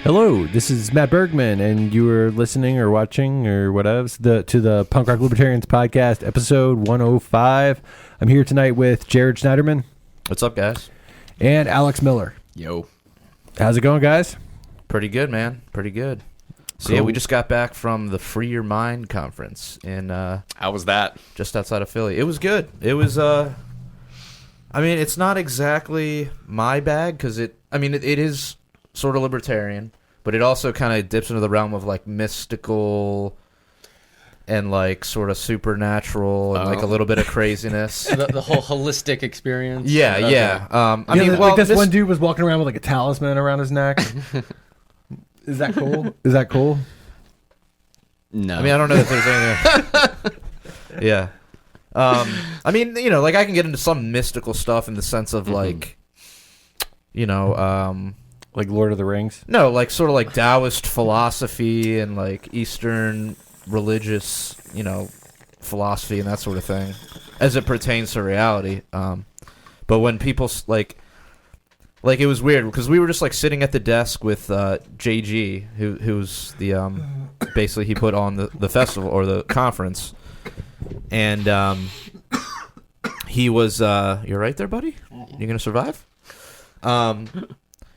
Hello, this is Matt Bergman, and you are listening or watching or whatever to the Punk Rock Libertarians podcast, episode 105. I'm here tonight with Jared Schneiderman. What's up, guys? And Alex Miller. Yo. How's it going, guys? Pretty good, man. Pretty good. So, cool. yeah, we just got back from the Free Your Mind conference in How was that? just outside of Philly. It was good. It was, I mean, it's not exactly my bag because it is sort of libertarian, but it also kind of dips into the realm of like mystical and like sort of supernatural and like a little bit of craziness. the whole holistic experience? Yeah, Okay. yeah. I Yeah, mean, like well, this one dude was walking around with like a talisman around his neck. Is that cool? Is that cool? No. I mean, I don't know if there's anything. Yeah. I mean, you know, like I can get into some mystical stuff in the sense of like, you know, Like Lord of the Rings? no, like sort of like Taoist philosophy and like Eastern religious, you know, philosophy and that sort of thing, as it pertains to reality. But when people like it was weird because we were just like sitting at the desk with JG, who's the basically he put on the festival or the conference, and he was you're right there, buddy. You gonna survive?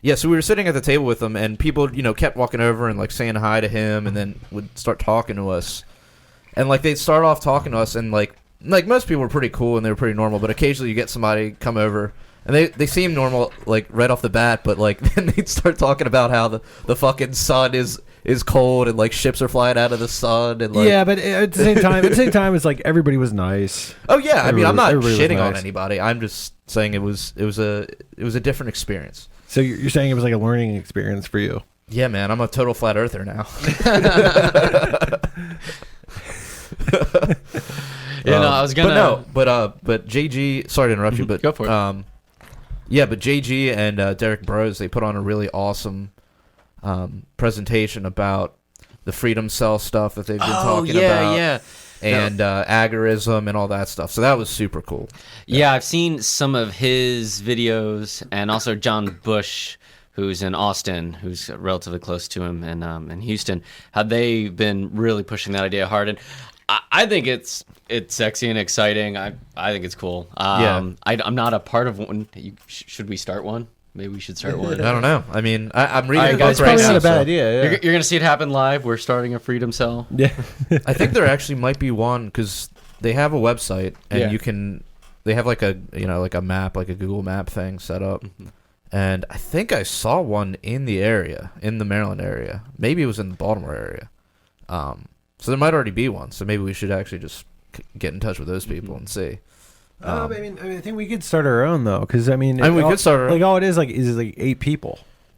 Yeah, so we were sitting at the table with him, and people, you know, kept walking over and like saying hi to him, and then would start talking to us, and like they'd start off talking to us, and like most people were pretty cool and they were pretty normal, but occasionally you get somebody come over, and they seem normal like right off the bat, but like then they'd start talking about how the fucking sun is cold and like ships are flying out of the sun, and like Yeah, but at the same time, it's like everybody was nice. oh yeah, I mean I'm not Everybody was shitting on nice. anybody, I'm just saying it was a different experience. So you're saying it was like a learning experience for you? Yeah, man, I'm a total flat earther now. Yeah, no, I was gonna. But JG, sorry to interrupt you, but Go for it. Yeah, but JG and Derek Bros, they put on a really awesome presentation about the Freedom Cell stuff that they've been talking about. Yeah. And agorism and all that stuff. So that was super cool. Yeah, I've seen some of his videos, and also John Bush, who's in Austin, who's relatively close to him, and in Houston. How they've been really pushing that idea hard, and I think it's sexy and exciting. I think it's cool. I'm not a part of one. Should we start one? Maybe we should start one. I don't know. I mean, I'm reading All right, the guys, book right Probably now. not a bad so- idea. Yeah. You're going to see it happen live. We're starting a Freedom Cell. Yeah. I think there actually might be one because they have a website and Yeah. they have like a map, like a Google map thing set up. And I think I saw one in the area, in the Maryland area. Maybe it was in the Baltimore area. So there might already be one. So maybe we should actually just get in touch with those people and see. I mean, I think we could start our own though, because I mean, we could start our own. Like all it is like 8 people.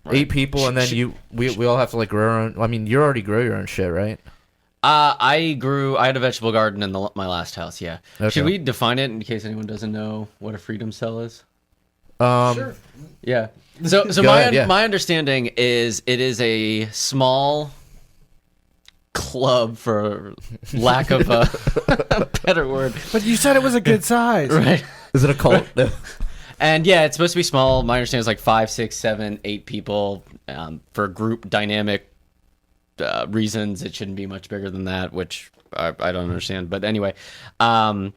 8 people, and then we all have to like grow our own. I mean, you already grow your own shit, right? I had a vegetable garden in my last house, yeah. Okay. Should we define it in case anyone doesn't know what a Freedom Cell is? Sure. Yeah. So Go ahead, yeah. my understanding is it is a small club, for lack of a better word. But you said it was a good size. Right. Is it a cult? And yeah, it's supposed to be small. My understanding is like 5, 6, 7, 8 people for group dynamic reasons. It shouldn't be much bigger than that, which I don't understand. But anyway, and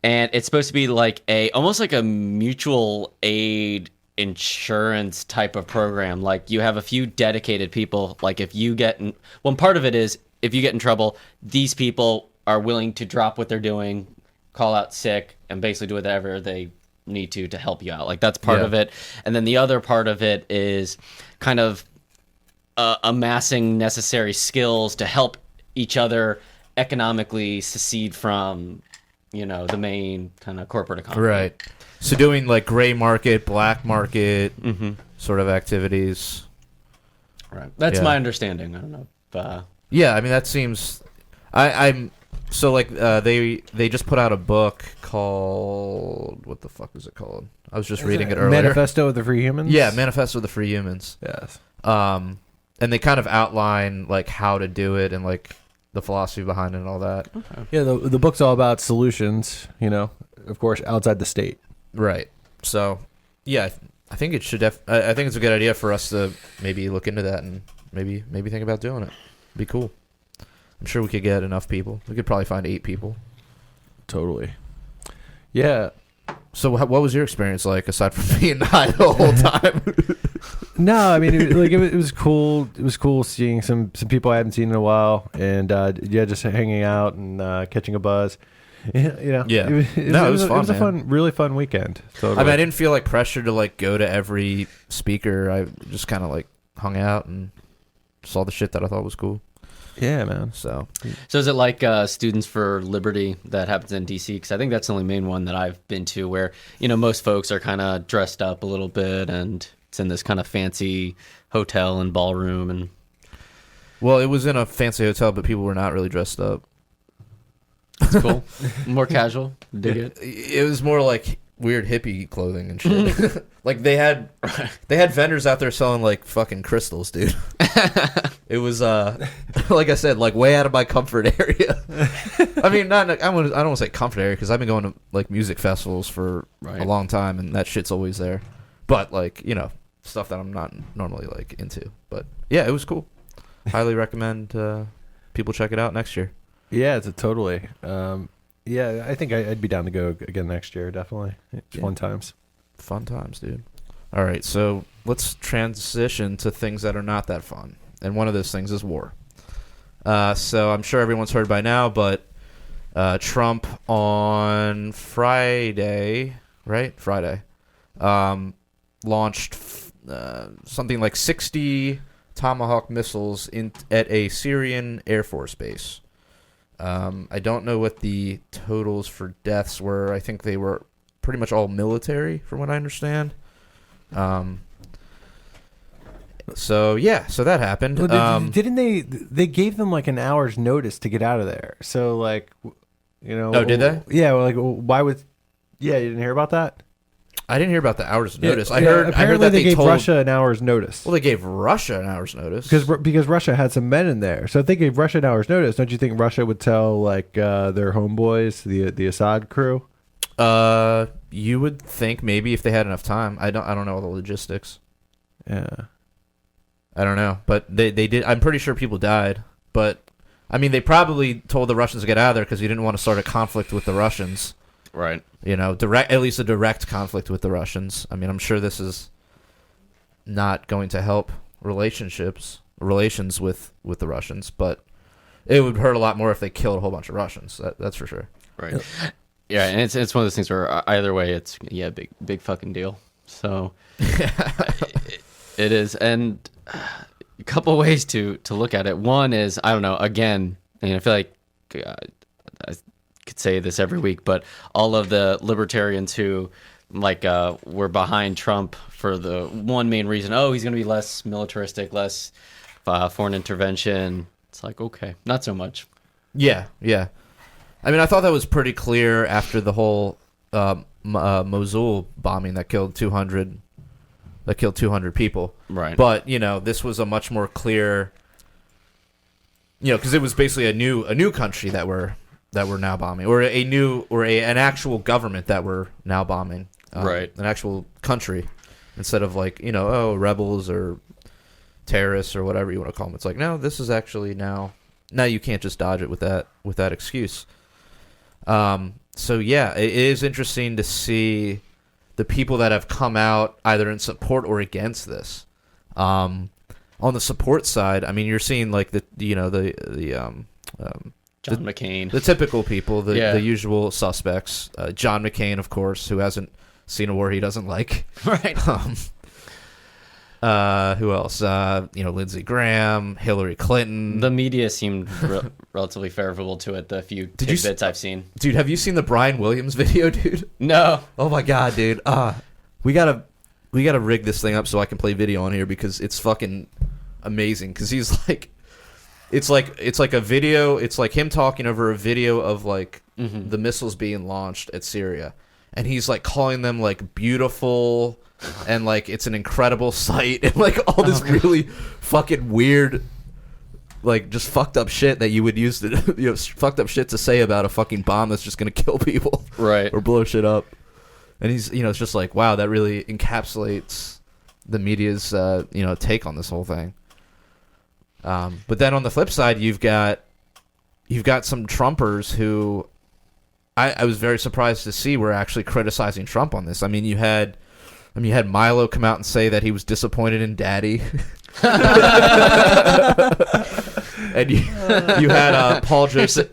it's supposed to be like almost like a mutual aid insurance type of program. Like you have a few dedicated people. Like if you get one part of it is if you get in trouble, these people are willing to drop what they're doing, call out sick, and basically do whatever they need to help you out. Like that's part of it. And then the other part of it is kind of amassing necessary skills to help each other economically secede from, the main kind of corporate economy. Right. So doing like gray market, black market sort of activities. Right. That's Yeah. my understanding. I don't know. Yeah, I mean that seems. I'm so like they just put out a book called what the fuck is it called? I was just reading it earlier. Manifesto of the Free Humans. Yeah, Manifesto of the Free Humans. Yes. And they kind of outline like how to do it and like the philosophy behind it and all that. Okay. Yeah, the book's all about solutions. Of course, outside the state. Right. So, yeah, I think it should. I think it's a good idea for us to maybe look into that and maybe think about doing it. It'd be cool. I'm sure we could get enough people. We could probably find 8 people. Totally. Yeah. So what was your experience like aside from being high the whole time? No, I mean, it was cool. It was cool seeing some people I haven't seen in a while, and just hanging out and catching a buzz. Yeah. It was fun. It was a fun, really fun weekend. Totally. I mean, I didn't feel like pressure to like go to every speaker. I just kind of like hung out and saw the shit that I thought was cool. Yeah, man. So is it like Students for Liberty that happens in DC? Because I think that's the only main one that I've been to where, most folks are kind of dressed up a little bit and it's in this kind of fancy hotel and ballroom. And well, it was in a fancy hotel, but people were not really dressed up. It's cool. More casual. Dig it. It was more like weird hippie clothing and shit. Like they had vendors out there selling like fucking crystals, dude. It was like I said, like way out of my comfort area. I mean, I don't want to say comfort area because I've been going to like music festivals for a long time, and that shit's always there. But like stuff that I'm not normally like into. But yeah, it was cool. Highly recommend people check it out next year. Yeah, it's totally. Yeah, I think I'd be down to go again next year. Definitely, it's fun times. Fun times, dude. All right, so let's transition to things that are not that fun, and one of those things is war. So I'm sure everyone's heard by now, but Trump on Friday, right? Friday, launched something like 60 Tomahawk missiles at a Syrian Air Force base. I don't know what the totals for deaths were. I think they were pretty much all military, from what I understand. So that happened. Well, didn't they gave them like an hour's notice to get out of there? So like, Oh, did they? Yeah. Well, like, why would? Yeah, you didn't hear about that? I didn't hear about the hours notice. Yeah, I heard that they gave told Russia an hour's notice. Well, they gave Russia an hour's notice because Russia had some men in there. So if they gave Russia an hour's notice, don't you think Russia would tell like their homeboys, the Assad crew? You would think maybe if they had enough time. I don't know all the logistics. Yeah, I don't know, but they did. I'm pretty sure people died, but I mean they probably told the Russians to get out of there because you didn't want to start a conflict with the Russians. Right. At least a direct conflict with the Russians. I mean, I'm sure this is not going to help relations with the Russians, but it would hurt a lot more if they killed a whole bunch of Russians. That's for sure. Right. Yeah, and it's one of those things where either way, it's big fucking deal. So it is, and a couple ways to look at it. One is, I don't know. Again, I feel like I could say this every week, but all of the libertarians who were behind Trump for the one main reason, he's going to be less militaristic, less foreign intervention. It's like, okay, not so much. Yeah. I mean, I thought that was pretty clear after the whole Mosul bombing that killed 200 people. Right. But this was a much more clear, because it was basically a new country that we're now bombing, or an actual government that we're now bombing, right? An actual country, instead of like rebels or terrorists or whatever you want to call them. It's like, no, this is actually now you can't just dodge it with that excuse. So yeah, it is interesting to see the people that have come out either in support or against this. On the support side, I mean, you're seeing like John McCain. The typical people, the usual suspects. John McCain, of course, who hasn't seen a war he doesn't like. Right. Who else? Lindsey Graham, Hillary Clinton. The media seemed relatively favorable to it, the few tidbits I've seen. Dude, have you seen the Brian Williams video, dude? No. Oh my god, dude. We gotta rig this thing up so I can play video on here because it's fucking amazing. Because he's like... It's like a video. It's like him talking over a video of like the missiles being launched at Syria, and he's like calling them like beautiful, and like it's an incredible sight, and like all this really fucking weird, like just fucked up shit that you would use to fucked up shit to say about a fucking bomb that's just gonna kill people, right, or blow shit up. And he's, it's just like, wow, that really encapsulates the media's, take on this whole thing. But then on the flip side, you've got some Trumpers who I was very surprised to see were actually criticizing Trump on this. I mean, you had Milo come out and say that he was disappointed in Daddy. And you had Paul Joseph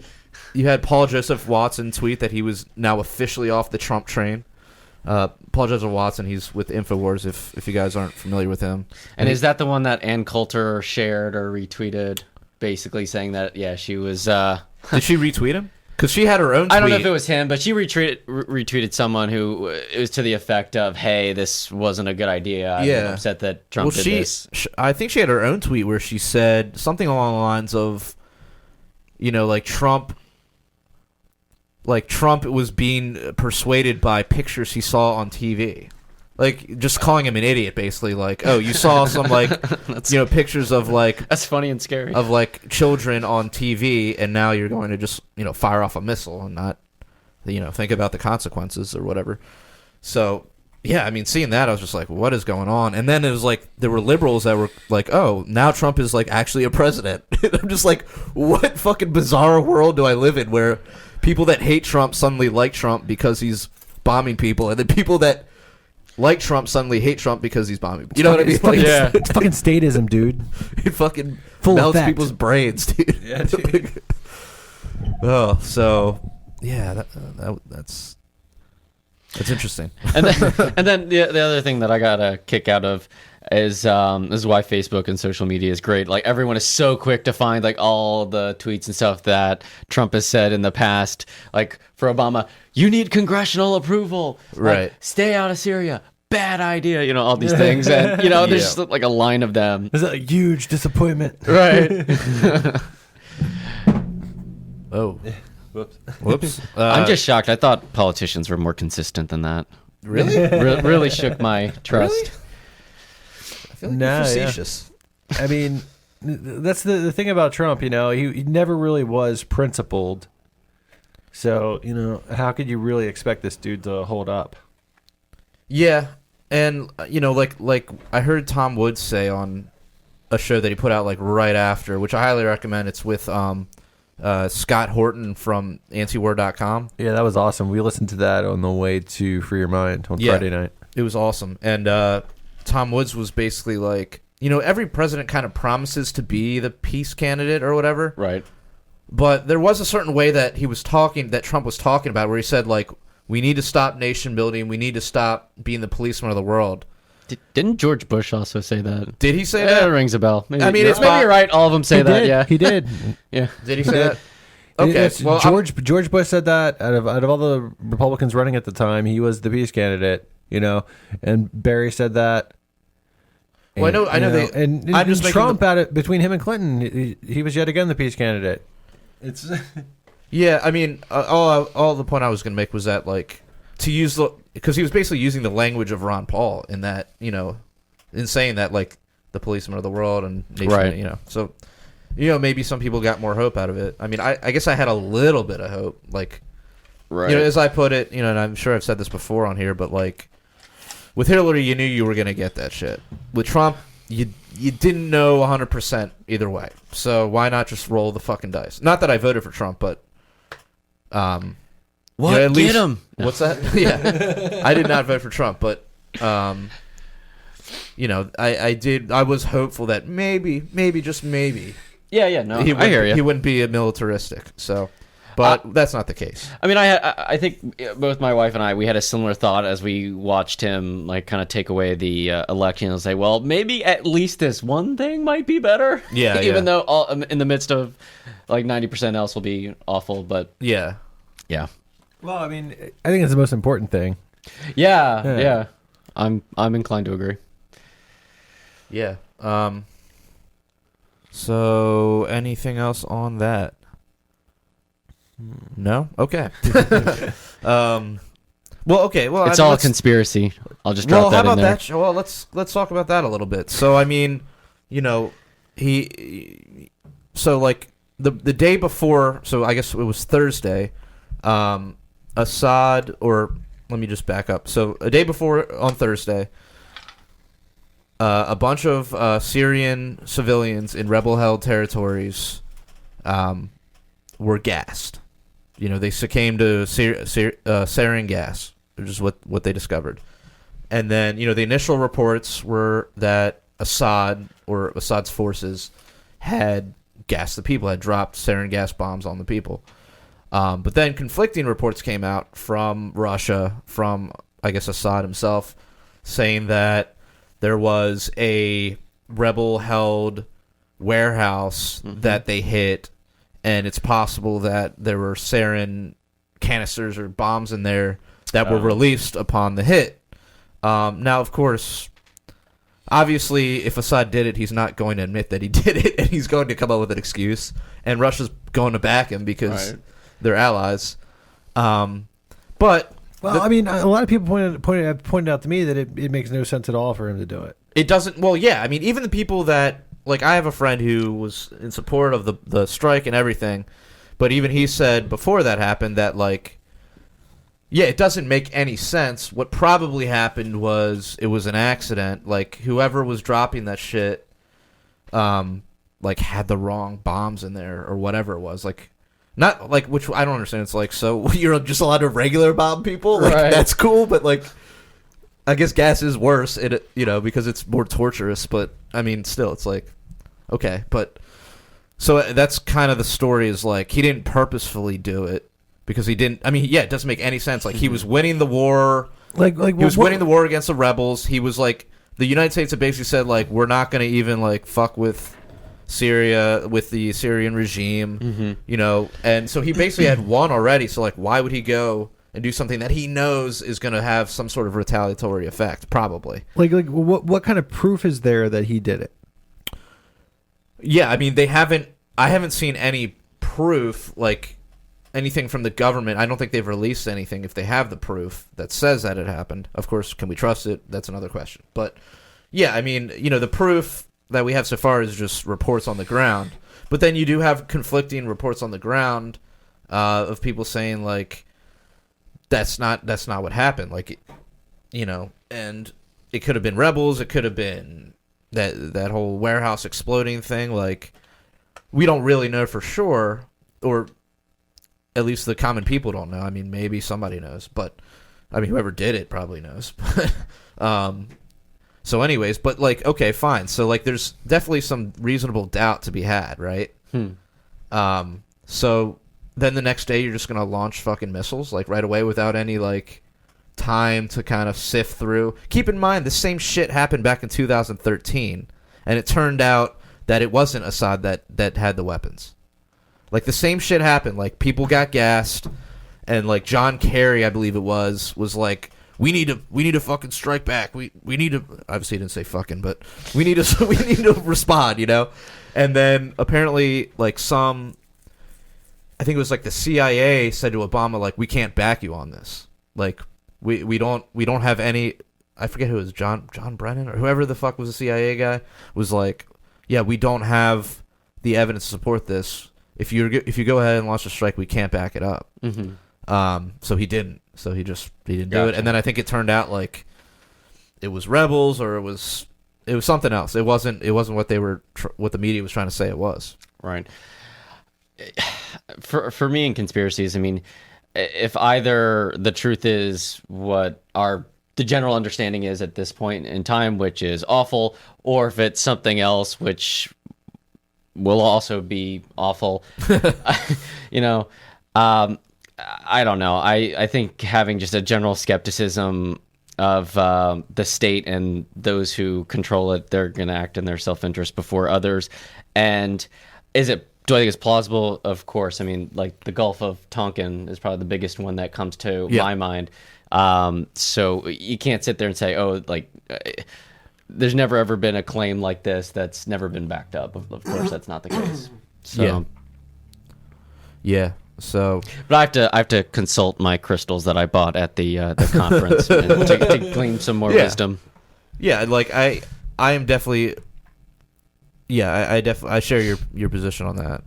Watson tweet that he was now officially off the Trump train. Paul Joseph Watson, he's with InfoWars, if you guys aren't familiar with him. And is that the one that Ann Coulter shared or retweeted, basically saying that, yeah, she was... Did she retweet him? Because she had her own tweet. I don't know if it was him, but she retweeted someone who, it was to the effect of, hey, this wasn't a good idea. I'm upset that Trump did this. I think she had her own tweet where she said something along the lines of, Trump was being persuaded by pictures he saw on TV. Like, just calling him an idiot, basically. Like, oh, you saw some, pictures of, That's funny and scary. Of, children on TV, and now you're going to just, fire off a missile and not, think about the consequences or whatever. So, yeah, I mean, seeing that, I was just like, what is going on? And then it was like, there were liberals that were like, oh, now Trump is, actually a president. I'm just like, what fucking bizarre world do I live in where people that hate Trump suddenly like Trump because he's bombing people, and then people that like Trump suddenly hate Trump because he's bombing people. You know what I mean? It's fucking statism, dude. It fucking Full melts effect. people's brains, dude. Yeah, dude. Oh, so yeah, that's interesting. And then the other thing that I got a kick out of is this is why Facebook and social media is great. Like, everyone is so quick to find all the tweets and stuff that Trump has said in the past. Like, for Obama, you need congressional approval. Right. Stay out of Syria. Bad idea. All these things. And, there's just a line of them. It's a huge disappointment. Right. Oh. Whoops. I'm just shocked. I thought politicians were more consistent than that. Really? Really shook my trust. Really? I feel like you're facetious. I mean, that's the thing about Trump. He never really was principled. So how could you really expect this dude to hold up? Yeah, and like I heard Tom Woods say on a show that he put out right after, which I highly recommend. It's with Scott Horton from antiwar.com. Yeah, that was awesome. We listened to that on the way to Free Your Mind on Friday night. It was awesome. And Tom Woods was basically like, every president kind of promises to be the peace candidate or whatever. Right. But there was a certain way that Trump was talking about, where he said, we need to stop nation building. We need to stop being the policeman of the world. Didn't George Bush also say that? Did he say that? that? It rings a bell. Maybe, I mean, maybe you're right. All of them say that. Yeah, he did. Yeah. Did he say that? Okay. Well, George Bush said that out of all the Republicans running at the time, he was the peace candidate. And Barry said that. Well, and, I know. And Trump at it between him and Clinton, he was yet again the peace candidate. It's yeah. I mean, all the point I was going to make was that to use because he was basically using the language of Ron Paul in that in saying that the policeman of the world and nation, right. So maybe some people got more hope out of it. I mean, I guess I had a little bit of hope, right. As I put it, and I'm sure I've said this before on here, but with Hillary, you knew you were going to get that shit. With Trump, you didn't know 100% either way. So why not just roll the fucking dice? Not that I voted for Trump, but what? At least, get him? What's that? Yeah, I did not vote for Trump, but I did. I was hopeful that maybe, just maybe. Yeah. No, I hear you. He wouldn't be militaristic. So. But that's not the case. I mean, I think both my wife and we had a similar thought as we watched him kind of take away the election and say, well, maybe at least this one thing might be better. Yeah. Even though in the midst of 90% else will be awful, but yeah. Well, I mean, I think it's the most important thing. Yeah. I'm inclined to agree. Yeah. So anything else on that? No? Okay. Well, okay. Well, it's all a conspiracy. I'll just drop that in there. How about that? Well, let's talk about that a little bit. So, I mean, the day before, so I guess it was Thursday, Assad, or let me just back up. So a day before, on Thursday, a bunch of Syrian civilians in rebel-held territories were gassed. You know, they succumbed to sarin gas, which is what they discovered. And then, you know, the initial reports were that Assad's forces had gassed the people, had dropped sarin gas bombs on the people. But then conflicting reports came out from Russia, from, I guess, Assad himself, saying that there was a rebel-held warehouse that they hit, and it's possible that there were sarin canisters or bombs in there that were released upon the hit. Now, of course, obviously, if Assad did it, he's not going to admit that he did it, and he's going to come up with an excuse. And Russia's going to back him because they're allies. But I mean, a lot of people pointed out to me that it makes no sense at all for him to do it. It doesn't. Well, yeah. I mean, even the people that, like, I have a friend who was in support of the strike and everything, but even he said before that happened that, like, yeah, it doesn't make any sense. What probably happened was it was an accident. Like, whoever was dropping that shit, like, had the wrong bombs in there or whatever it was. Like, not, like, which I don't understand. It's like, so you're just allowed to regular bomb people? Like, that's cool, but, like, I guess gas is worse, you know, because it's more torturous. But, I mean, still, it's like, okay. But, so that's kind of the story is, like, he didn't purposefully do it. Because he didn't. I mean, yeah, it doesn't make any sense. Like, he was winning the war. Like he was winning the war against the rebels. He was like, the United States had basically said, like, we're not going to even, like, fuck with Syria, with the Syrian regime, you know. And so he basically had won already. So, like, why would he go and do something that he knows is going to have some sort of retaliatory effect? Probably. Like what kind of proof is there that he did it? Yeah, I mean, I haven't seen any proof, like, anything from the government. I don't think they've released anything if they have the proof that says that it happened. Of course, can we trust it? That's another question. But yeah, I mean, you know, the proof that we have so far is just reports on the ground. But then you do have conflicting reports on the ground of people saying, like, that's not what happened. Like, you know, and it could have been rebels. It could have been that whole warehouse exploding thing. Like, we don't really know for sure, or at least the common people don't know. I mean, maybe somebody knows, but I mean, whoever did it probably knows. So anyways, but, like, okay, fine. So, like, there's definitely some reasonable doubt to be had, right? So then the next day you're just going to launch fucking missiles, like, right away without any, like, time to kind of sift through. Keep in mind, the same shit happened back in 2013, and it turned out that it wasn't Assad that had the weapons. Like, the same shit happened. Like, people got gassed, and, like, John Kerry, I believe it was like, we need to fucking strike back. We need to. Obviously, he didn't say fucking, but we need to respond. You know, and then apparently, like, I think it was like the CIA said to Obama, like, we can't back you on this. Like, we don't have any. I forget who it was, John Brennan or whoever the fuck was the CIA guy, was like, yeah, we don't have the evidence to support this. If you go ahead and launch a strike, we can't back it up. So he didn't. So he didn't do it. And then I think it turned out like it was rebels, or it was something else. It wasn't what what the media was trying to say it was. Right. For me in conspiracies, I mean, if either the truth is what the general understanding is at this point in time, which is awful, or if it's something else which will also be awful. You know, I don't know. I think having just a general skepticism of the state and those who control it, they're going to act in their self-interest before others. And do I think it's plausible? Of course. I mean, like, the Gulf of Tonkin is probably the biggest one that comes to my mind. So you can't sit there and say, oh, like, there's never ever been a claim like this that's never been backed up. Of course, that's not the case. So, yeah. So, but I have to consult my crystals that I bought at the conference to glean some more wisdom. Yeah, like I am definitely. Yeah, I share your position on that.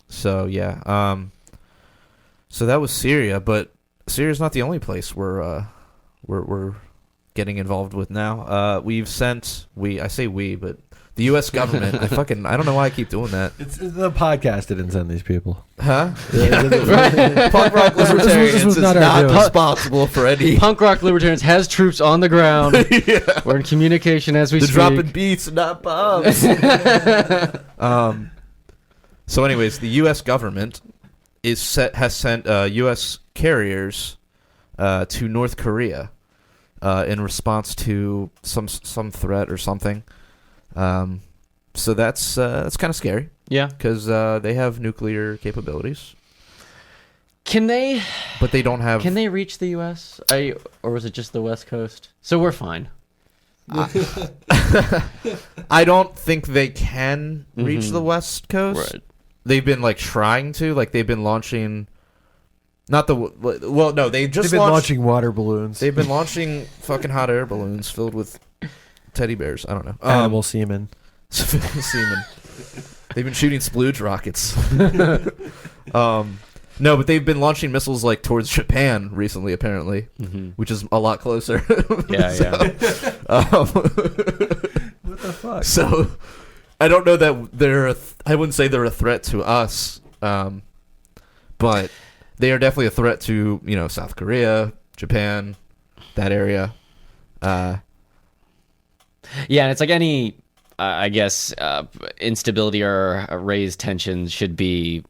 So yeah. So that was Syria, but Syria's not the only place we're getting involved with now. We've sent I say we, but the U.S. government. I don't know why I keep doing that. It's the podcast didn't send these people. Huh? Yeah. Punk rock libertarians This was is not our not doing. responsible for any. Punk Rock Libertarians has troops on the ground. Yeah. We're in communication as we They're speak. dropping beats, not bombs. So, anyways, the U.S. government has sent U.S. carriers to North Korea in response to some threat or something. So that's kind of scary. Yeah. Because they have nuclear capabilities, Can they but they don't have. reach the U.S.? Or was it just the West Coast? So we're fine. I don't think they can reach Mhm. the West Coast. Right. They've been trying to, they've been launching. Not the well, no, they've They've been launching water balloons. They've been launching fucking hot air balloons filled with teddy bears. I don't know. Animal semen. Semen. They've been shooting splooge rockets. No, but they've been launching missiles towards Japan recently, apparently, which is a lot closer. Yeah, What the fuck? So, I don't know that I wouldn't say they're a threat to us, but they are definitely a threat to South Korea, Japan, that area. Yeah, and it's like any, I guess, instability or raised tensions should be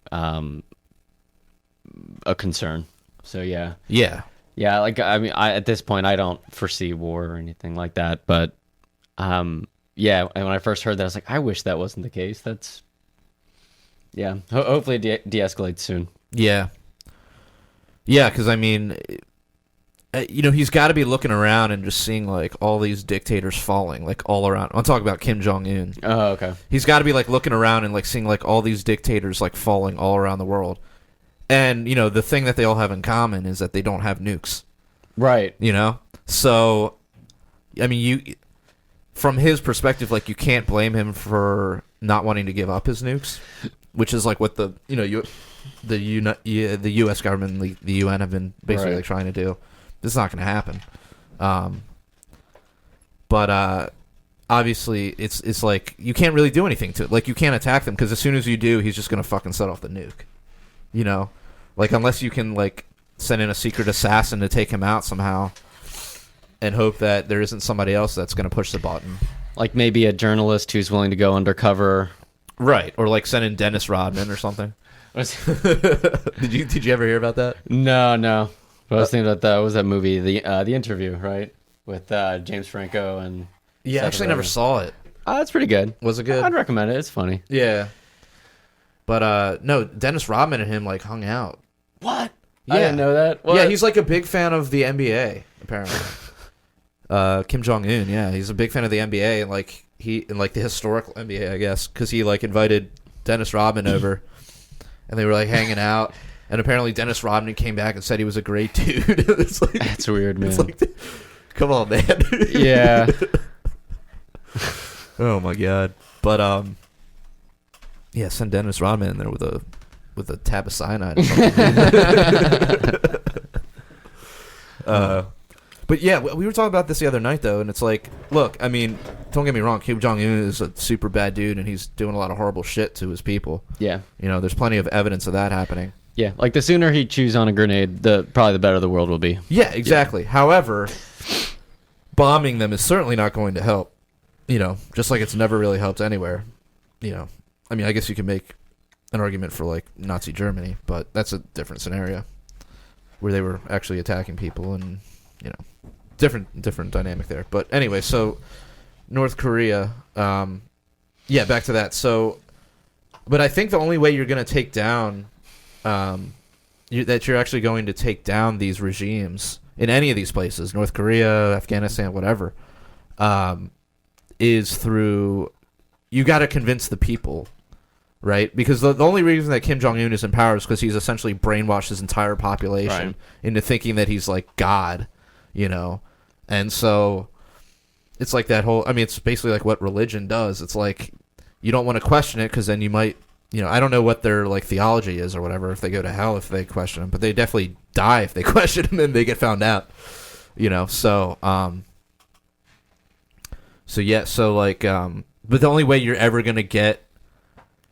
a concern. So yeah, Yeah. at this point, I don't foresee war or anything like that. But yeah, and when I first heard that, I was like, I wish that wasn't the case. That's hopefully it de-escalates soon. Yeah. Yeah, because he's got to be looking around and just seeing all these dictators falling all around. I'm talking about Kim Jong-un. Oh, okay. He's got to be looking around and seeing all these dictators falling all around the world. And the thing that they all have in common is that they don't have nukes. Right. So from his perspective, you can't blame him for not wanting to give up his nukes, which is what the the U.S. government and the UN have been basically trying to do. This is not going to happen. But obviously, it's you can't really do anything to it. You can't attack them because as soon as you do, he's just going to fucking set off the nuke. Unless you can send in a secret assassin to take him out somehow, and hope that there isn't somebody else that's going to push the button. Maybe a journalist who's willing to go undercover. Right, or send in Dennis Rodman or something. Did you ever hear about that? No. I was thinking about that. What was that movie? The Interview, right? With James Franco and. Yeah, I actually never saw it. It's pretty good. Was it good? I'd recommend it. It's funny. Yeah. But no, Dennis Rodman and him hung out. What? Yeah. I didn't know that. What? Yeah, he's a big fan of the NBA apparently. Kim Jong-un, yeah, he's a big fan of the NBA and the historical NBA, I guess, because he invited Dennis Rodman over, and they were hanging out, and apparently Dennis Rodman came back and said he was a great dude. It's That's weird, man. It's come on, man. Yeah. Oh my god. But yeah, send Dennis Rodman in there with a tab of cyanide or something. But yeah, we were talking about this the other night though, and it's look, don't get me wrong, Kim Jong-un is a super bad dude and he's doing a lot of horrible shit to his people. Yeah. There's plenty of evidence of that happening. Yeah, the sooner he chews on a grenade, probably the better the world will be. Yeah, exactly. Yeah. However, bombing them is certainly not going to help. Just like it's never really helped anywhere. I guess you can make an argument for Nazi Germany, but that's a different scenario where they were actually attacking people and different dynamic there. But anyway, so North Korea, yeah, back to that. So, but I think the only way you're going to take down, that you're actually going to take down these regimes in any of these places, North Korea, Afghanistan, whatever, is through, you got to convince the people, right? Because the only reason that Kim Jong-un is in power is because he's essentially brainwashed his entire population into thinking that he's God, and so it's that whole, it's basically what religion does. It's you don't want to question it because then you might I don't know what their like theology is or whatever, if they go to hell if they question him, but they definitely die if they question him and they get found out. But the only way you're ever gonna get,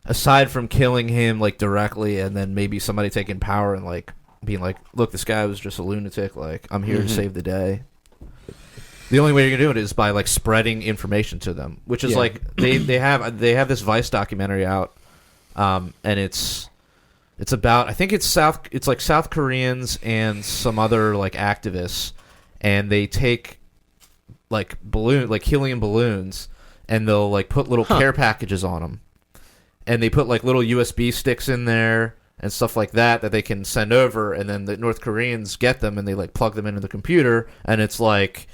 aside from killing him like directly, and then maybe somebody taking power and like being like, look, this guy was just a lunatic, like I'm here to save the day. The only way you're gonna do it is by like spreading information to them, which is like they have this Vice documentary out, and it's about, I think it's South Koreans and some other like activists, and they take like helium balloons, and they'll like put little care packages on them, and they put like little USB sticks in there and stuff like that they can send over, and then the North Koreans get them and they like plug them into the computer, and it's like,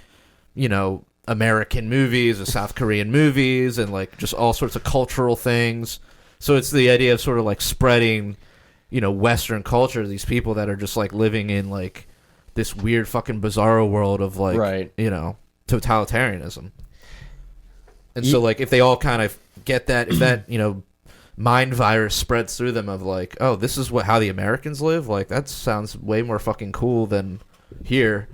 American movies or South Korean movies and like just all sorts of cultural things. So it's the idea of sort of like spreading, Western culture to these people that are just like living in like this weird fucking bizarro world of like, totalitarianism. And so like if they all kind of get that, if that, mind virus spreads through them of like, oh, this is how the Americans live, like that sounds way more fucking cool than here.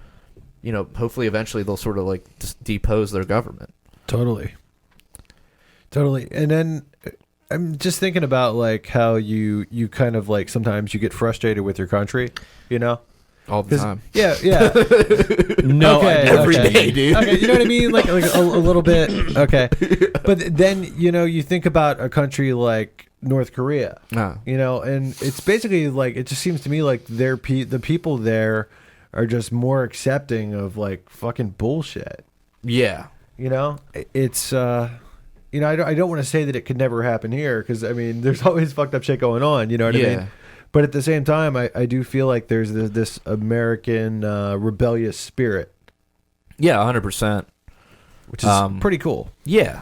Hopefully eventually they'll sort of like just depose their government. Totally. And then I'm just thinking about like how you kind of like sometimes you get frustrated with your country, all the time. Yeah. No, every day, dude. Okay, you know what I mean? Like a little bit. Okay. But then, you think about a country like North Korea, and it's basically like, it just seems to me like the people there are just more accepting of like fucking bullshit. Yeah. It's, I don't want to say that it could never happen here, because I mean, there's always fucked up shit going on, you know what I mean? But at the same time, I do feel like there's this American rebellious spirit. Yeah, 100%. Which is pretty cool. Yeah.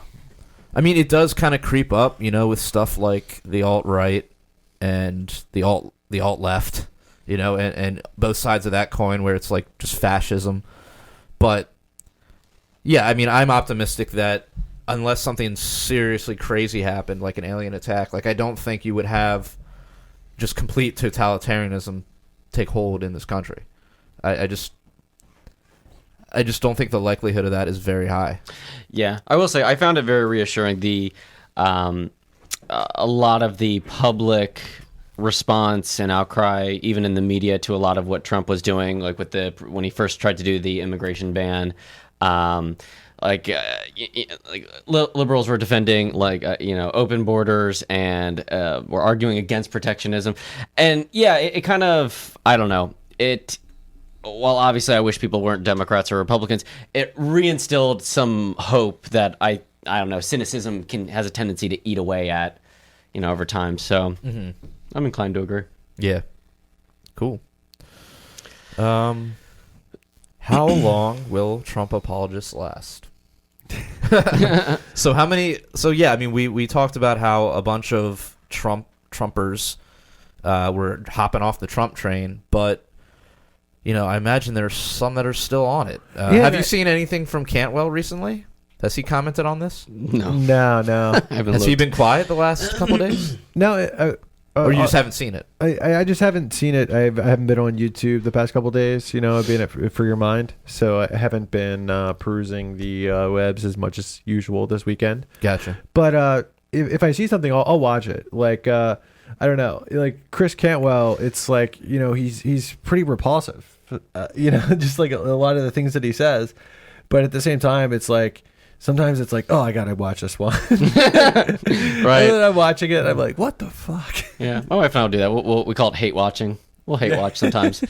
I mean, it does kind of creep up, with stuff like the alt-right and the alt-left, and both sides of that coin where it's like just fascism. But, yeah, I mean, I'm optimistic that unless something seriously crazy happened, like an alien attack, like I don't think you would have just complete totalitarianism take hold in this country. I just don't think the likelihood of that is very high. Yeah, I will say I found it very reassuring. A lot of the public response and outcry, even in the media, to a lot of what Trump was doing, like when he first tried to do the immigration ban. Liberals were defending open borders and were arguing against protectionism, and it kind of, I don't know, while obviously I wish people weren't Democrats or Republicans, it reinstilled some hope that I don't know, cynicism has a tendency to eat away at over time. So I'm inclined to agree. Yeah, cool. How long will Trump apologists last? So I mean, we talked about how a bunch of Trumpers were hopping off the Trump train, but I imagine there's some that are still on it. Have you seen anything from Cantwell recently? Has he commented on this? No. Has he been quiet the last couple of days? No. Or you just haven't seen it? I just haven't seen it. I haven't been on YouTube the past couple of days, being at For Your Mind. So I haven't been perusing the webs as much as usual this weekend. Gotcha. But if I see something, I'll watch it. Like, I don't know. Like Chris Cantwell, it's like, he's pretty repulsive. Just like a lot of the things that he says. But at the same time, it's like, sometimes it's like, oh, I gotta watch this one. Right. And then I'm watching it and I'm like, what the fuck? Yeah. My wife and I will do that. We call it hate watching. We'll hate watch sometimes.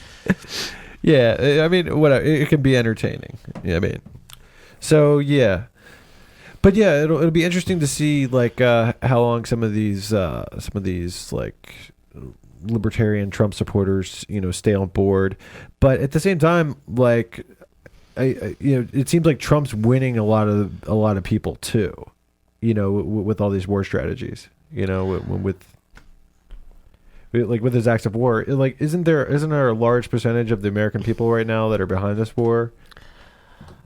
Yeah. I mean, whatever. It can be entertaining. Yeah. I mean, so yeah. But yeah, it'll be interesting to see like how long some of these like libertarian Trump supporters, stay on board. But at the same time, like, it seems like Trump's winning a lot of people too, with all these war strategies, with his acts of war. Like, isn't there a large percentage of the American people right now that are behind this war?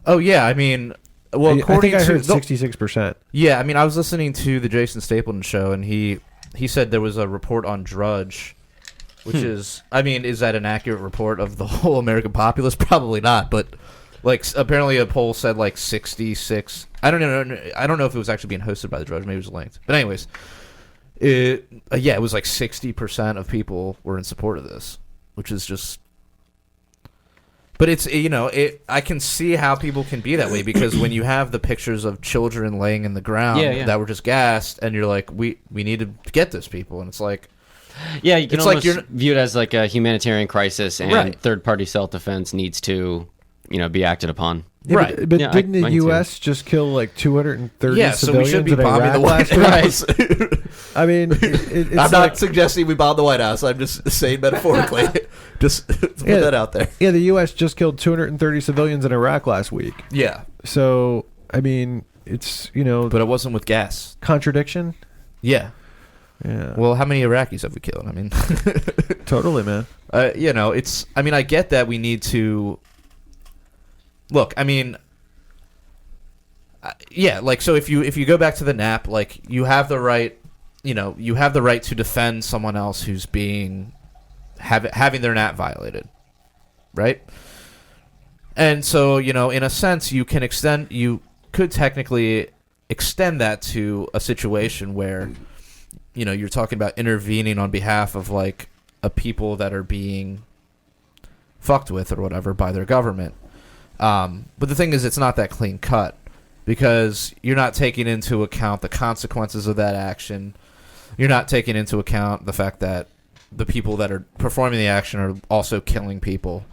Oh yeah, I mean, well, I think I heard 66%. Yeah, I mean, I was listening to the Jason Stapleton show, and he he said there was a report on Drudge, which is, I mean, is that an accurate report of the whole American populace? Probably not, but like apparently a poll said like 66. I don't know if it was actually being hosted by the Drudge. Maybe it was linked. But anyways, it was like 60% of people were in support of this, which is just. But it's, I can see how people can be that way, because when you have the pictures of children laying in the ground that were just gassed, and you're like, we need to get those people, and it's like, yeah, you can it's almost like view it as like a humanitarian crisis, and Right. third-party self-defense needs to, be acted upon. Yeah, Right. But Yeah, didn't I the can see U.S. just kill like 230 yeah, so we civilians should be in bombing Iraq the White last week? House. I mean, it's I'm like, not suggesting we bomb the White House. I'm just saying metaphorically. Just put that out there. yeah, the U.S. just killed 230 civilians in Iraq last week. Yeah, So, I mean, it's, but it wasn't with gas. contradiction. Yeah. Yeah. Well, how many Iraqis have we killed? I mean, Totally, man. it's. I mean, I get that we need to. Look, I mean, like, so if you go back to the NAP, like, you have the right, you have the right to defend someone else who's having their NAP violated, right? And so, in a sense, you could technically extend that to a situation where, you're talking about intervening on behalf of, like, a people that are being fucked with or whatever by their government. But the thing is, it's not that clean cut, because you're not taking into account the consequences of that action. You're not taking into account the fact that the people that are performing the action are also killing people.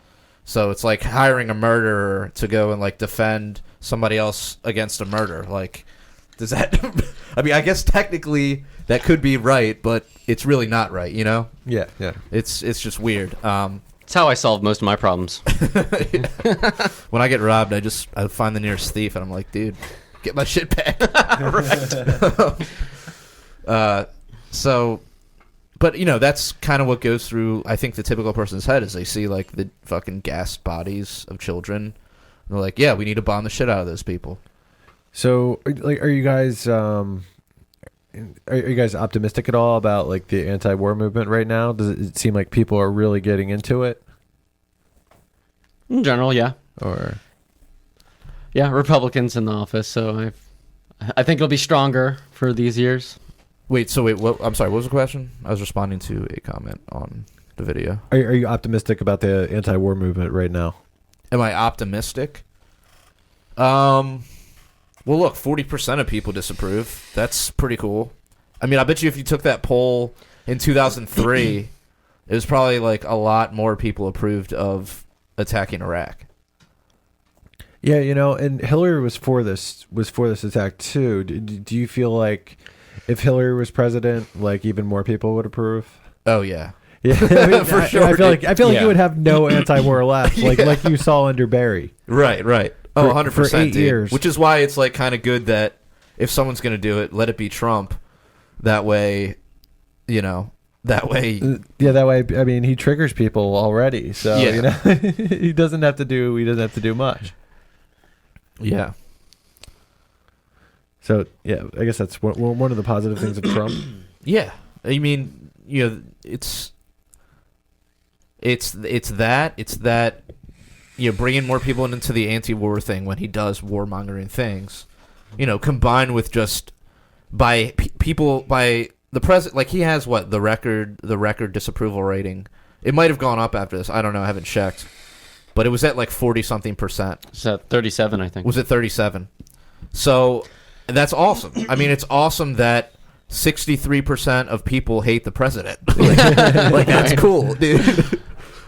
So it's like hiring a murderer to go and, like, defend somebody else against a murder. Like, does that... I mean, I guess technically that could be right, but it's really not right, Yeah, yeah. It's just weird. It's how I solve most of my problems. When I get robbed, I find the nearest thief, and I'm like, dude, get my shit back. So, but that's kind of what goes through, I think, the typical person's head, is they see, like, the fucking gassed bodies of children, and they're like, yeah, we need to bomb the shit out of those people. So, like, are you guys optimistic at all about, like, the anti-war movement right now? Does it seem like people are really getting into it? In general, yeah. Or Yeah, Republicans in the office, so I think it'll be stronger for these years. Wait, what? I'm sorry, what was the question? I was responding to a comment on the video. are you optimistic about the anti-war movement right now? Am I optimistic? Well, look, 40% of people disapprove. That's pretty cool. I mean, I bet you if you took that poll in 2003, it was probably like a lot more people approved of attacking Iraq. Yeah, and Hillary was for this attack too. Do you feel like if Hillary was president, like, even more people would approve? Oh yeah. Yeah, I mean, For sure, I feel like Yeah. you would have no anti-war left, like you saw under Barry. Right. Oh, 100%, for 8 dude. years. Which is why it's like kind of good that if someone's going to do it, let it be Trump. That way, that way. Yeah, that way. I mean, he triggers people already, so Yeah. he doesn't have to do much. Yeah. So yeah, I guess that's one of the positive things of Trump. Yeah. I mean, it's that bringing more people into the anti-war thing when he does warmongering things, combined with just by the president, like, he has the record disapproval rating. It might have gone up after this. I don't know. I haven't checked, but it was at like 40-something%. It's at 37, I think. Was it 37? So that's awesome. I mean, it's awesome that 63% of people hate the president. like that's cool, dude.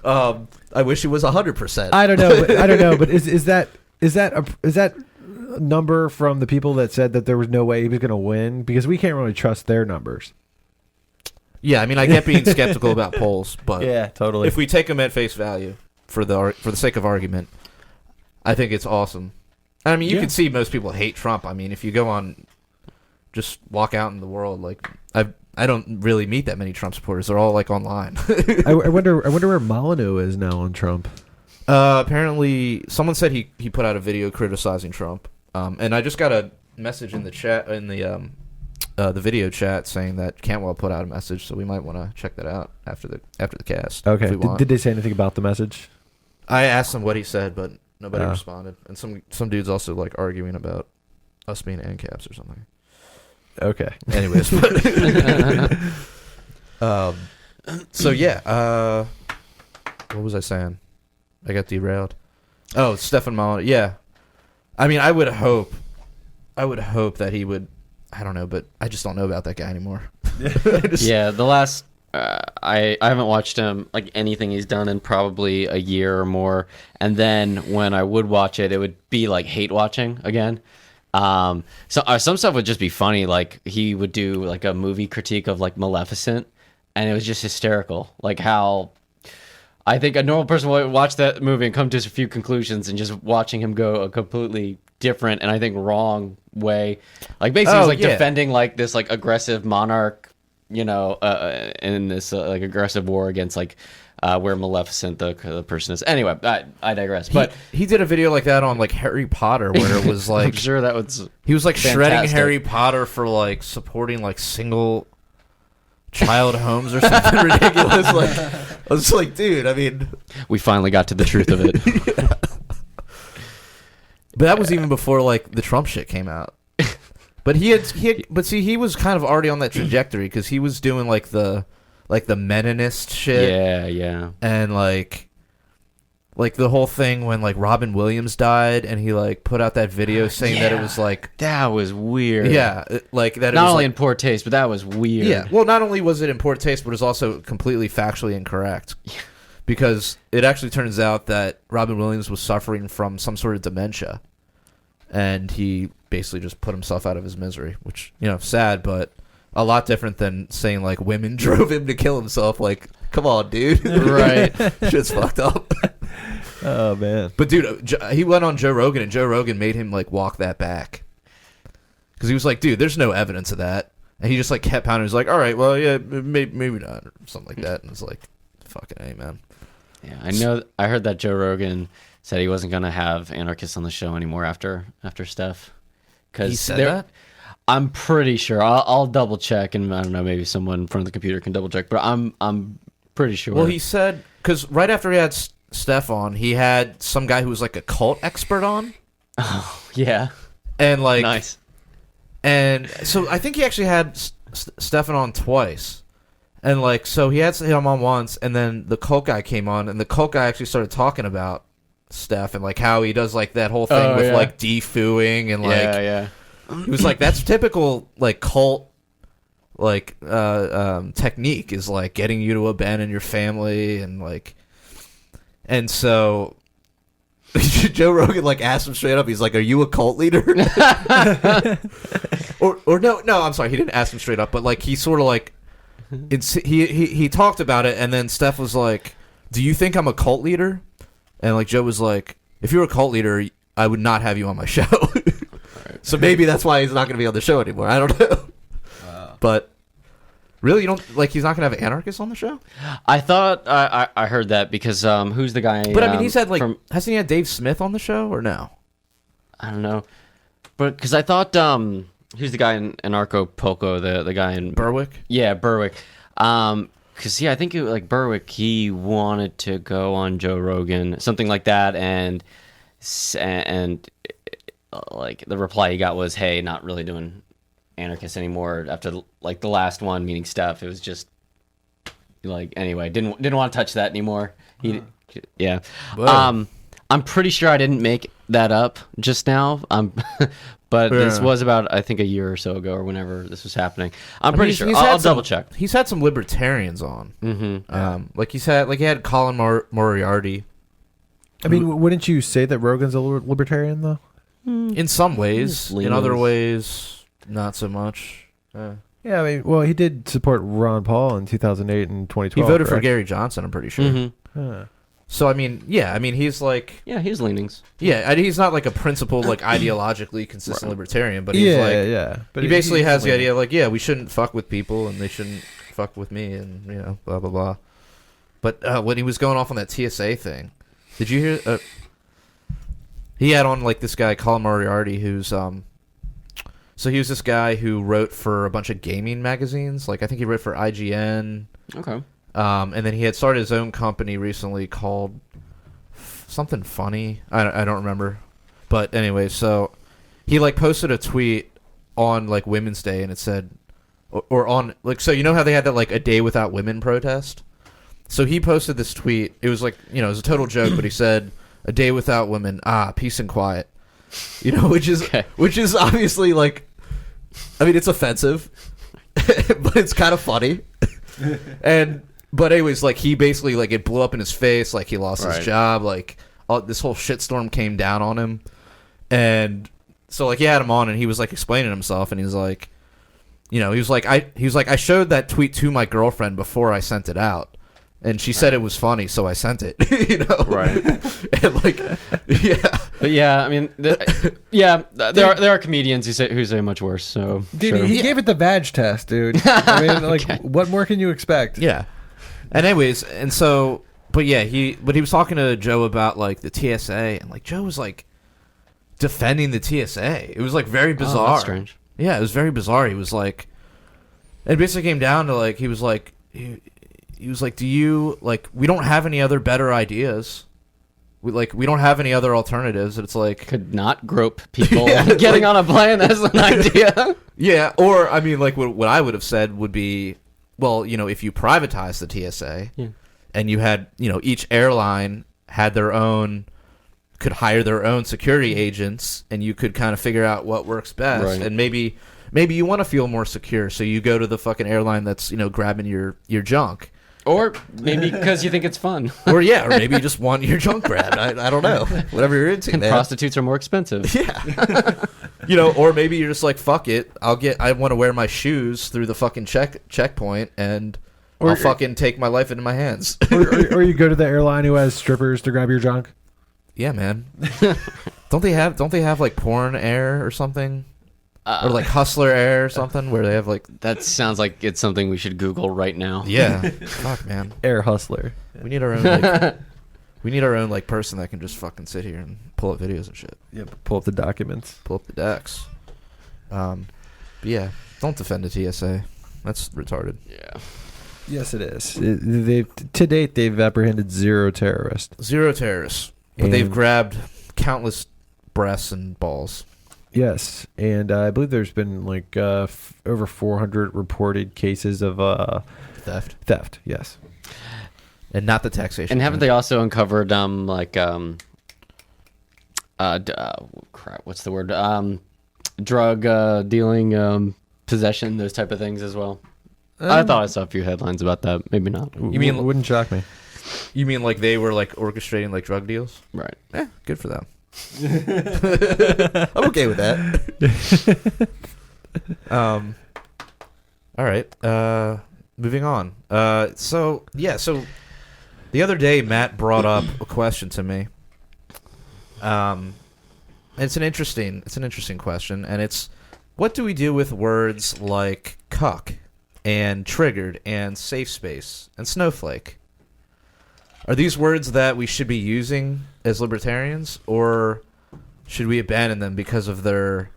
I wish it was 100%. I don't know, but is that number from the people that said that there was no way he was going to win? Because we can't really trust their numbers. Yeah, I mean, I get being skeptical about polls, but Yeah, totally. if we take them at face value for the sake of argument, I think it's awesome. And I mean, you can see most people hate Trump. I mean, if you go on, just walk out in the world, like, I don't really meet that many Trump supporters. They're all like online. I wonder where Molyneux is now on Trump. Apparently, someone said he put out a video criticizing Trump, and I just got a message in the chat in the the video chat saying that Cantwell put out a message, so we might want to check that out after the cast. Okay. if we want. Did they say anything about the message? I asked him what he said, but nobody Oh. responded. And some dudes also like arguing about us being ANCAPs or something. Okay. Anyways, so yeah, what was I saying? I got derailed. Oh, Stefan Molyneux. Yeah, I mean, I would hope that he would. I don't know, but I just don't know about that guy anymore. Yeah, the last I haven't watched him like anything he's done in probably a year or more. And then when I would watch it, it would be like hate watching again. So some stuff would just be funny. Like he would do like a movie critique of like Maleficent, and it was just hysterical. Like how I think a normal person would watch that movie and come to a few conclusions, and just watching him go a completely different and I think wrong way. Like basically, he's like defending like this like aggressive monarch, you know, in this like aggressive war against like where Maleficent the person is. Anyway, I digress. But he did a video like that on like Harry Potter, where it was like I'm sure that was he was like shredding fantastic. Harry Potter for like supporting like single child homes or something ridiculous. Like I was like, dude, I mean, we finally got to the truth of it. But that was even before like the Trump shit came out. But but see, he was kind of already on that trajectory because he was doing like the Meninist shit. Yeah. And like the whole thing when like Robin Williams died, and he like put out that video saying that it was like that was weird. Yeah, like that. Not it was only like, in poor taste, but that was weird. Yeah. Well, not only was it in poor taste, but it was also completely factually incorrect. Because it actually turns out that Robin Williams was suffering from some sort of dementia. And he basically just put himself out of his misery, which, you know, sad, but a lot different than saying, like, women drove him to kill himself. Like, come on, dude. Right. Shit's fucked up. Oh, man. But, dude, he went on Joe Rogan, and Joe Rogan made him, like, walk that back. Because he was like, dude, there's no evidence of that. And he just, like, kept pounding. He was like, all right, well, yeah, maybe not, or something like that. And it's like, fucking A, man. Yeah, I heard that Joe Rogan said he wasn't going to have anarchists on the show anymore after Steph. He said that? I'm pretty sure. I'll double check, and I don't know, maybe someone from the computer can double check, but I'm pretty sure. Well, he said, because right after he had Steph on, he had some guy who was like a cult expert on. Oh, yeah. And like, nice. And so I think he actually had Stefan on twice. And like, so he had him on once, and then the cult guy came on, and the cult guy actually started talking about Steph and like how he does like that whole thing with like defooing and like he was like, that's typical like cult like technique, is like getting you to abandon your family, and like, and so Joe Rogan like asked him straight up, he's like, are you a cult leader? or no, I'm sorry, he didn't ask him straight up, but like he sort of like he talked about it, and then Steph was like, do you think I'm a cult leader? And like Joe was like, if you're a cult leader, I would not have you on my show. So maybe that's why he's not going to be on the show anymore. I don't know. Wow. But really, you don't like, he's not going to have anarchists on the show? I thought I heard that because who's the guy? But I mean, he's had like, hasn't he had Dave Smith on the show or no? I don't know. But because I thought who's the guy in Anarcho-Poco, the guy in Berwick? Yeah, Berwick. Because I think like Berwick, he wanted to go on Joe Rogan, something like that, and like the reply he got was, "Hey, not really doing anarchists anymore." After like the last one, meaning Steph, it was just like, anyway, didn't want to touch that anymore. Yeah. Whoa. I'm pretty sure I didn't make that up just now. But this was about, I think, a year or so ago, or whenever this was happening. I'm pretty sure. I'll double check. He's had some libertarians on. Mm-hmm. Like he had Colin Moriarty. I mean, wouldn't you say that Rogan's a libertarian though? In some ways, in other ways, not so much. Yeah, I mean, well, he did support Ron Paul in 2008 and 2012. He voted for Gary Johnson, I'm pretty sure. Mm-hmm. So I mean, yeah, I mean, he's like, he's leanings. Yeah, he's not like a principled, like ideologically consistent libertarian, but he's But he basically has the idea, like, we shouldn't fuck with people, and they shouldn't fuck with me, and you know, blah blah blah. But when he was going off on that TSA thing, did you hear? He had on like this guy Colin Moriarty, who's so So he was this guy who wrote for a bunch of gaming magazines. Like I think he wrote for IGN. Okay. And then he had started his own company recently called something funny. I don't remember. But anyway, so he like posted a tweet on like Women's Day, and it said, or on like, so you know how they had that like a day without women protest? So he posted this tweet. It was like, you know, it was a total joke, but he said, "A day without women, peace and quiet." You know, which is obviously like, I mean, it's offensive, but it's kind of funny. But anyways, like he basically like it blew up in his face, like he lost his job, like this whole shitstorm came down on him, and so like he had him on, and he was like explaining himself, and he was like, you know, he was like I showed that tweet to my girlfriend before I sent it out, and she said it was funny, so I sent it, you know, Right. And like, yeah, But yeah, I mean, there are comedians who say much worse. So Dude, sure. he gave it the badge test, dude. I mean, like, what more can you expect? yeah. And anyways, and so, but yeah, he was talking to Joe about like the TSA, and like Joe was like defending the TSA. It was like very bizarre. Oh, that's strange. Yeah, it was very bizarre. He was like, it basically came down to like he was like, do you like we don't have any other better ideas. We don't have any other alternatives. And it's like Could not grope people getting on a plane. That's an idea. yeah, or I mean, like what I would have said would be, well, you know, if you privatize the TSA, and you had, you know, each airline had their own, could hire their own security agents, and you could kind of figure out what works best, Right. and maybe you want to feel more secure, so you go to the fucking airline that's, you know, grabbing your junk. Or maybe because you think it's fun. Or yeah, or maybe you just want your junk grabbed. I don't know. Whatever you're into, And man. prostitutes are more expensive. Yeah. You know, or maybe you're just like, fuck it. I want to wear my shoes through the fucking checkpoint, and I'll fucking take my life into my hands. or you go to the airline who has strippers to grab your junk. Yeah, man. Don't they have like porn air or something? Or like hustler air or something where they have like That sounds like it's something we should Google right now. yeah. Fuck, man. Air hustler. We need our own like person that can just fucking sit here and pull up videos and shit. Yep. Pull up the documents. Pull up the decks. But yeah, don't defend the TSA. That's retarded. Yeah. Yes, it is. To date, they've apprehended 0 terrorists. 0 terrorists. But And- they've grabbed countless breasts and balls. Yes, and I believe there's been like over 400 reported cases of Theft. theft. Yes. And not the taxation. And haven't they also uncovered crap? What's the word? Drug dealing, possession, those type of things as well. I thought I saw a few headlines about that. Maybe not. You mean- wouldn't shock me? You mean like they were like orchestrating like drug deals? Right. Good for them. I'm okay with that. All right. Moving on. So the other day Matt brought up a question to me. It's an interesting question, and it's, what do we do with words like cuck and triggered and safe space and snowflake? Are these words that we should be using as libertarians, or should we abandon them because of their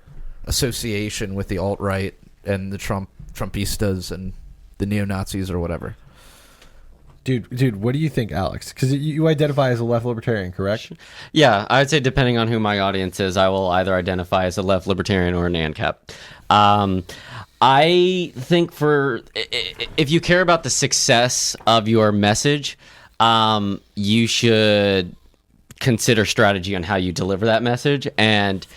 association with the alt-right and the Trumpistas and the neo-Nazis or whatever? Dude, what do you think, Alex? Because you identify as a left libertarian, correct? Yeah, I'd say depending on who my audience is, I will either identify as a left libertarian or an ANCAP. I think if you care about the success of your message, you should consider strategy on how you deliver that message. And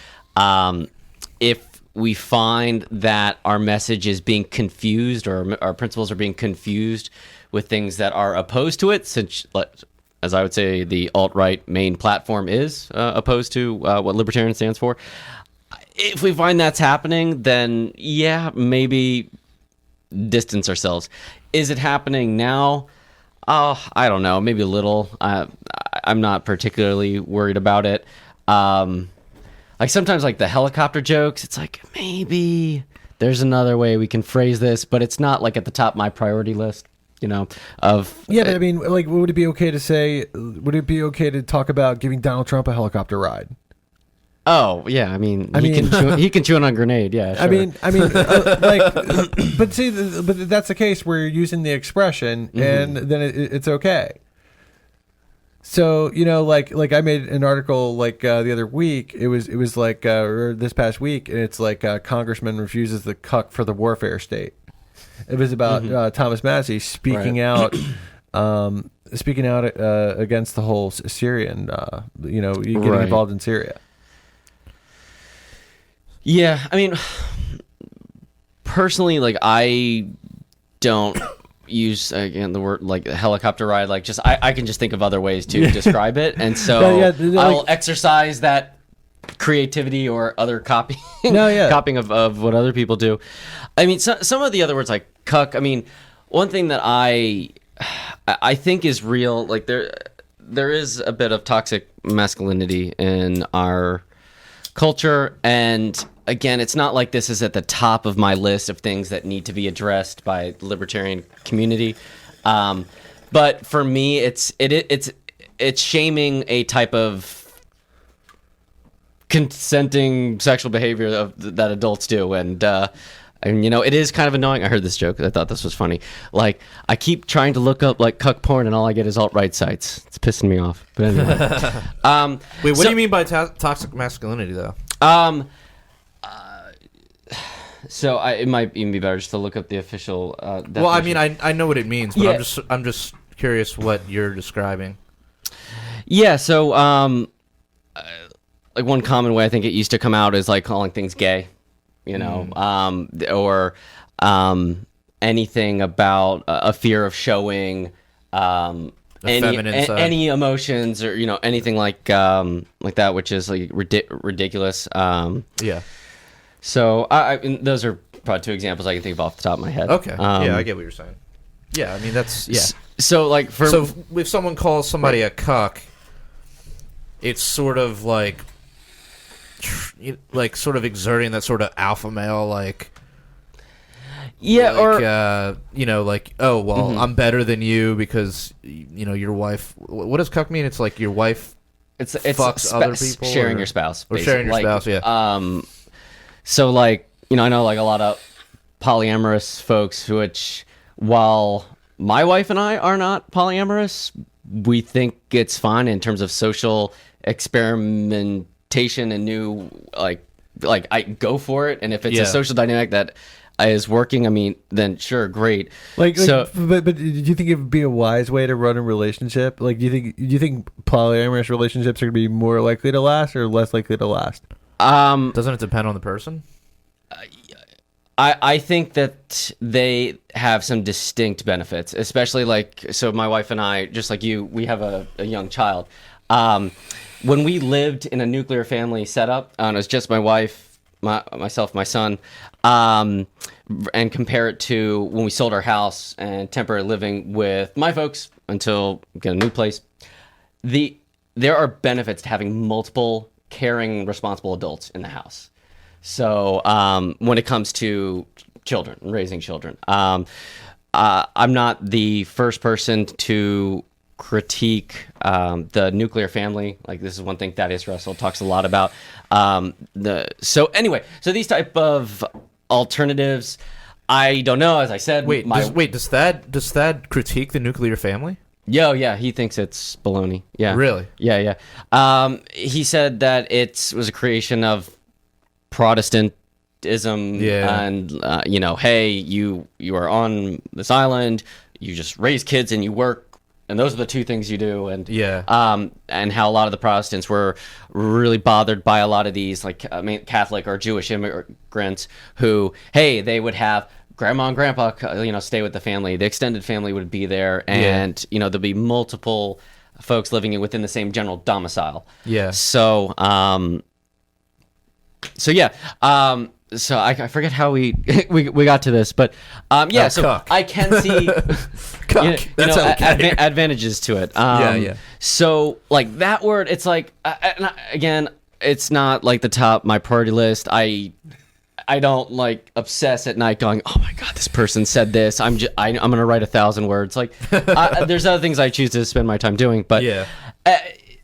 if we find that our message is being confused, or our principles are being confused with things that are opposed to it, since, as I would say, the alt-right main platform is opposed to what libertarian stands for. If we find that's happening, then yeah, maybe distance ourselves. Is it happening now? Oh, I don't know. Maybe a little. I'm not particularly worried about it. Like sometimes, like the helicopter jokes, it's like maybe there's another way we can phrase this, but it's not like at the top of my priority list. Yeah, but I mean, like, would it be okay to say? Would it be okay to talk about giving Donald Trump a helicopter ride? Oh yeah, I mean, he can chew on a grenade. Yeah, sure. But see, but that's the case where you're using the expression, and then it's okay. So like I made an article like the other week. It was like or this past week, and it's like Congressman refuses the cuck for the warfare state. It was about Thomas Massey speaking out. Speaking out against the whole Syrian, getting involved in Syria. Yeah, I mean, personally, like I don't use again the word like helicopter ride. Like just I can just think of other ways to describe it, and so I'll exercise that creativity or other copying copying of what other people do. I mean, some of the other words like cuck. I mean, one thing that I think is real. Like there is a bit of toxic masculinity in our culture, and again, it's not like this is at the top of my list of things that need to be addressed by the libertarian community. But for me, it's shaming a type of consenting sexual behavior that adults do, and it is kind of annoying. I heard this joke. I thought this was funny. Like, I keep trying to look up like cuck porn, and all I get is alt-right sites. It's pissing me off. But anyway, wait, what do you mean by toxic masculinity, though? So it might even be better just to look up the official definition. Well, I mean, I know what it means, but I'm just curious what you're describing. Yeah. So like one common way I think it used to come out is like calling things gay, or anything about a fear of showing any emotions or anything like that, which is like ridiculous. Yeah. So those are probably two examples I can think of off the top of my head. Okay. Yeah, I get what you're saying. Yeah, I mean that's So like so if someone calls somebody a cuck, it's sort of like sort of exerting that sort of alpha male I'm better than you because your wife. What does cuck mean? It's like your wife. It's fucks other people, sharing your spouse, or sharing your spouse. Yeah. So like I know like a lot of polyamorous folks, which while my wife and I are not polyamorous, we think it's fun in terms of social experimentation and new like I go for it, and if it's a social dynamic that is working, I mean, then sure, great. But do you think it would be a wise way to run a relationship? Like, do you think polyamorous relationships are going to be more likely to last or less likely to last? Doesn't it depend on the person? I think that they have some distinct benefits, especially so my wife and I, just like you, we have a young child. When we lived in a nuclear family setup, and it was just my wife, myself, my son, and compare it to when we sold our house and temporary living with my folks until we get a new place, there are benefits to having multiple caring, responsible adults in the house. So when it comes to children, raising children, I'm not the first person to critique the nuclear family. Like, this is one thing Thaddeus Russell talks a lot about. So these type of alternatives, I don't know. As I said, does Thad critique the nuclear family? Yeah, he thinks it's baloney. Yeah, really? Yeah. He said that it was a creation of Protestantism, and hey, you are on this island, you just raise kids and you work, and those are the two things you do. And and how a lot of the Protestants were really bothered by a lot of these Catholic or Jewish immigrants who, hey, they would have grandma and grandpa, stay with the family. The extended family would be there, and there'll be multiple folks living within the same general domicile. Yeah. So so I forget how we got to this, but so cuck. I can see advantages to it. So like that word, it's like again, it's not like the top my priority list. I don't like obsess at night going, oh my god, this person said this. I'm gonna write 1,000 words. Like there's other things I choose to spend my time doing, but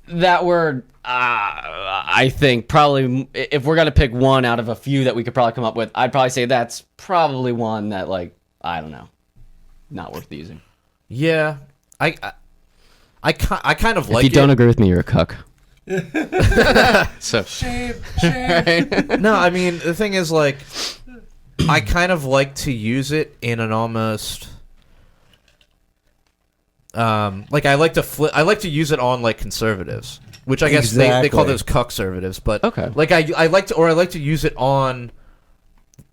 that word I think probably if we're gonna pick one out of a few that we could probably come up with, I'd probably say that's probably one that, like, I don't know, not worth using. Yeah, I kind of like if you it. don't agree with me, you're a cuck. So Shame. No, I mean, the thing is, like, I kind of like to use it in an almost like I like to use it on like conservatives, which I guess they call Exactly. those cuckservatives, but Okay. like I like to use it on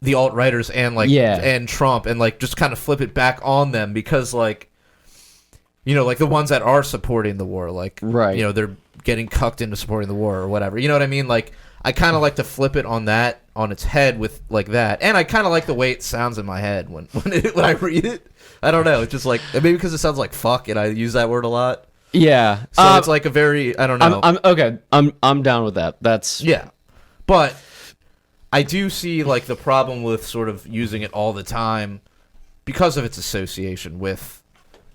the alt-righters and like and Trump, and like just kind of flip it back on them, because like, you know, like the ones that are supporting the war, like, Right. you know, they're getting cucked into supporting the war or whatever. You know what I mean? Like, I kind of like to flip it on its head with like that, and I kind of like the way it sounds in my head when I read it. I don't know. It's just like, maybe because it sounds like fuck, and I use that word a lot. yeah, So it's like a very, I don't know. I'm okay. I'm down with that. That's Yeah, but I do see like the problem with sort of using it all the time because of its association with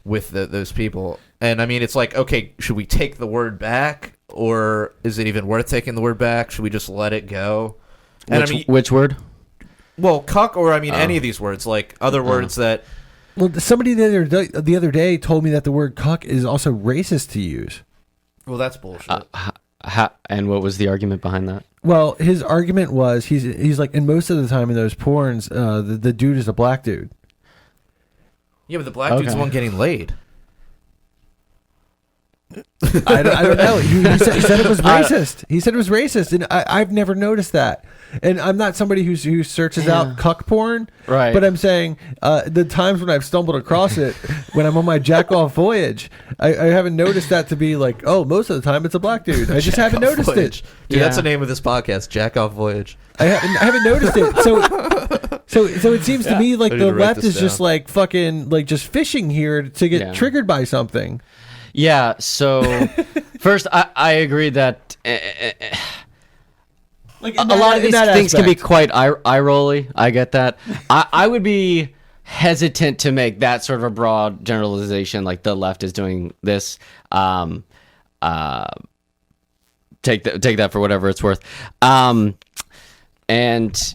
those people. And I mean, it's like, okay, should we take the word back, or is it even worth taking the word back? Should we just let it go? And which, I mean, which word? well, cuck, or I mean, any of these words, like other words that. Well, somebody the other day told me that the word cuck is also racist to use. Well, that's bullshit. And what was the argument behind that? Well, his argument was he's like, and most of the time in those porns, the dude is a black dude. Yeah, but the black dude's the one getting laid. I don't know. He said it was racist. He said it was racist, and I've never noticed that. And I'm not somebody who searches out cuck porn, Right. But I'm saying the times when I've stumbled across it, when I'm on my jack off voyage, I haven't noticed that to be like, oh, most of the time it's a black dude. I just haven't noticed Voyage. it. Dude, that's Yeah. the name of this podcast, Jack Off Voyage. I haven't noticed it. So it seems to me like I need the to write left this is just down. like fucking like just fishing here to get Yeah. triggered by something. Yeah. So first, I agree that Like a lot of these things can be quite eye rolly. I get that. I would be hesitant to make that sort of a broad generalization, like the left is doing this. Take that for whatever it's worth. And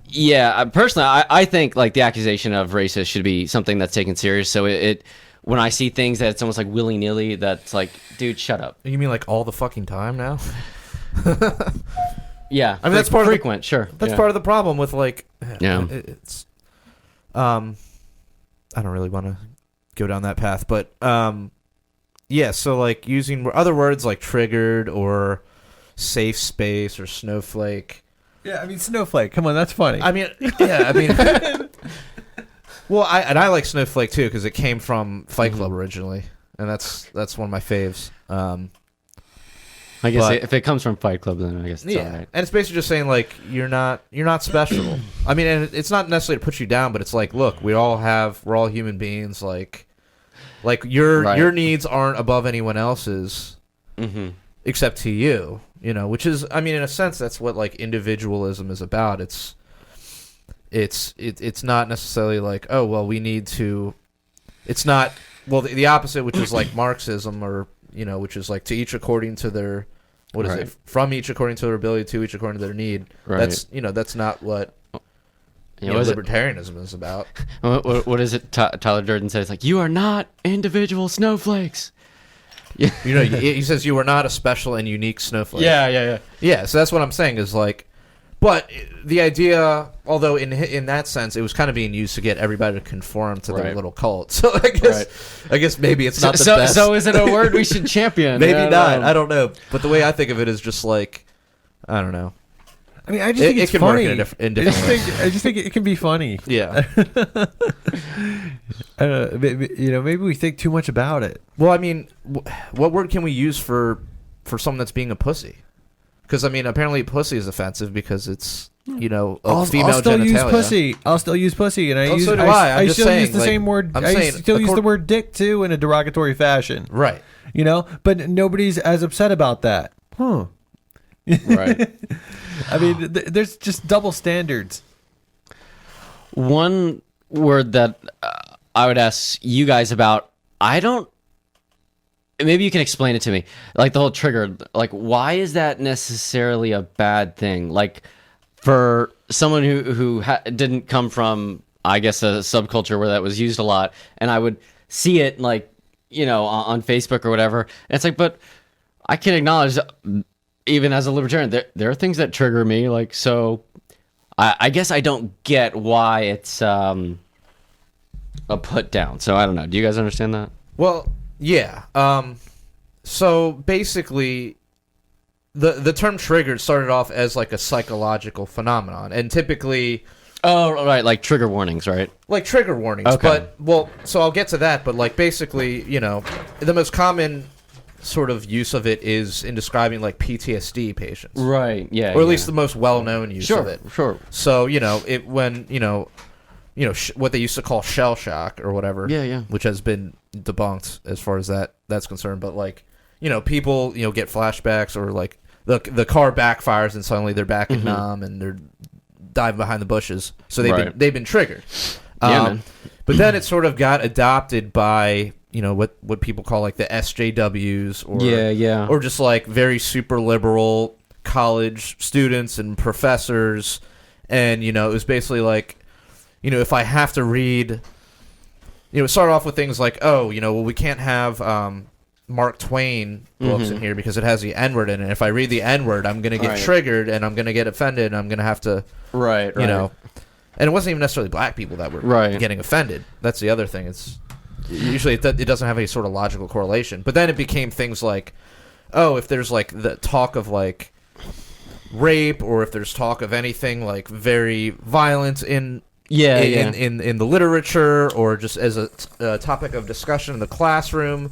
yeah, personally, I think like the accusation of racist should be something that's taken serious. So it when I see things that it's almost like willy nilly, that's like, dude, shut up. You mean like all the fucking time now? Yeah, I mean, that's part of the- frequent. Sure, That's part of the problem with like, Yeah. it's, I don't really want to go down that path, but yeah. So like using other words like triggered or safe space or snowflake. Yeah, I mean snowflake. Come on, that's funny. I mean, yeah, I mean, well, I like snowflake too because it came from Fight Club originally, and that's one of my faves. I guess but- if it comes from Fight Club, then I guess it's all right. And it's basically just saying like you're not special. I mean, and it's not necessarily to put you down, but it's like, look, we're all human beings. Like your needs aren't above anyone else's, except to you. You know, which is, I mean, in a sense, that's what like individualism is about. It's not necessarily like, oh well, we need to. It's not the opposite, which is like Marxism, or you know, which is like to each according to their, what is it? From each according to their ability, to each according to their need. Right. That's not what What is it? libertarianism is about. What is it? Tyler Durden says like, you are not individual snowflakes. You know, he says you are not a special and unique snowflake. Yeah. Yeah, so that's what I'm saying is like, but the idea, although in that sense, it was kind of being used to get everybody to conform to their Right. little cult. So I guess maybe it's not the best. So is it a word we should champion? Maybe Yeah, not. I don't know. But the way I think of it is just like, I don't know. I mean, I just think It it's can work funny. in different ways. I just think it can be funny. Yeah. I don't know, maybe we think too much about it. Well, I mean, what word can we use for someone that's being a pussy? Because I mean, apparently pussy is offensive because it's, you know, a female I'll still genitalia. use pussy. I'll still use pussy, and I Oh, use. so do I. I'm just still saying, use the like, same word. I'm I saying, still use the word dick too in a derogatory fashion. Right. You know, but nobody's as upset about that. Huh. Right. I mean, there's just double standards. One word that I would ask you guys about, I don't maybe you can explain it to me. Like the whole trigger, like why is that necessarily a bad thing? Like for someone who didn't come from, I guess, a subculture where that was used a lot, and I would see it like, on Facebook or whatever. And it's like, but I can acknowledge, even as a libertarian, there are things that trigger me. Like, so I guess I don't get why it's a put down. So I don't know. Do you guys understand that? Well, yeah. So basically, the term triggered started off as like a psychological phenomenon, and typically, oh right, like trigger warnings, right? Like trigger warnings. Okay. But so I'll get to that. But like basically, the most common sort of use of it is in describing like PTSD patients, Right. Yeah. or at least the most well-known use of it. Sure. So what they used to call shell shock or whatever. Yeah. Which has been debunked as far as that's concerned. But like, people get flashbacks, or like the car backfires and suddenly they're back in Nam and they're diving behind the bushes. So they've been triggered. Man. But then it sort of got adopted by what people call like the SJWs, or or just like very super liberal college students and professors, and it was basically like, if I have to read, it started off with things like, we can't have Mark Twain books in here because it has the N-word in it. If I read the N-word, I'm going to get triggered and I'm going to get offended and I'm going to have to, right. And it wasn't even necessarily black people that were getting offended. That's the other thing. It's usually it doesn't have any sort of logical correlation. But then it became things like, if there's like the talk of like rape, or if there's talk of anything like very violent in the literature, or just as a topic of discussion in the classroom,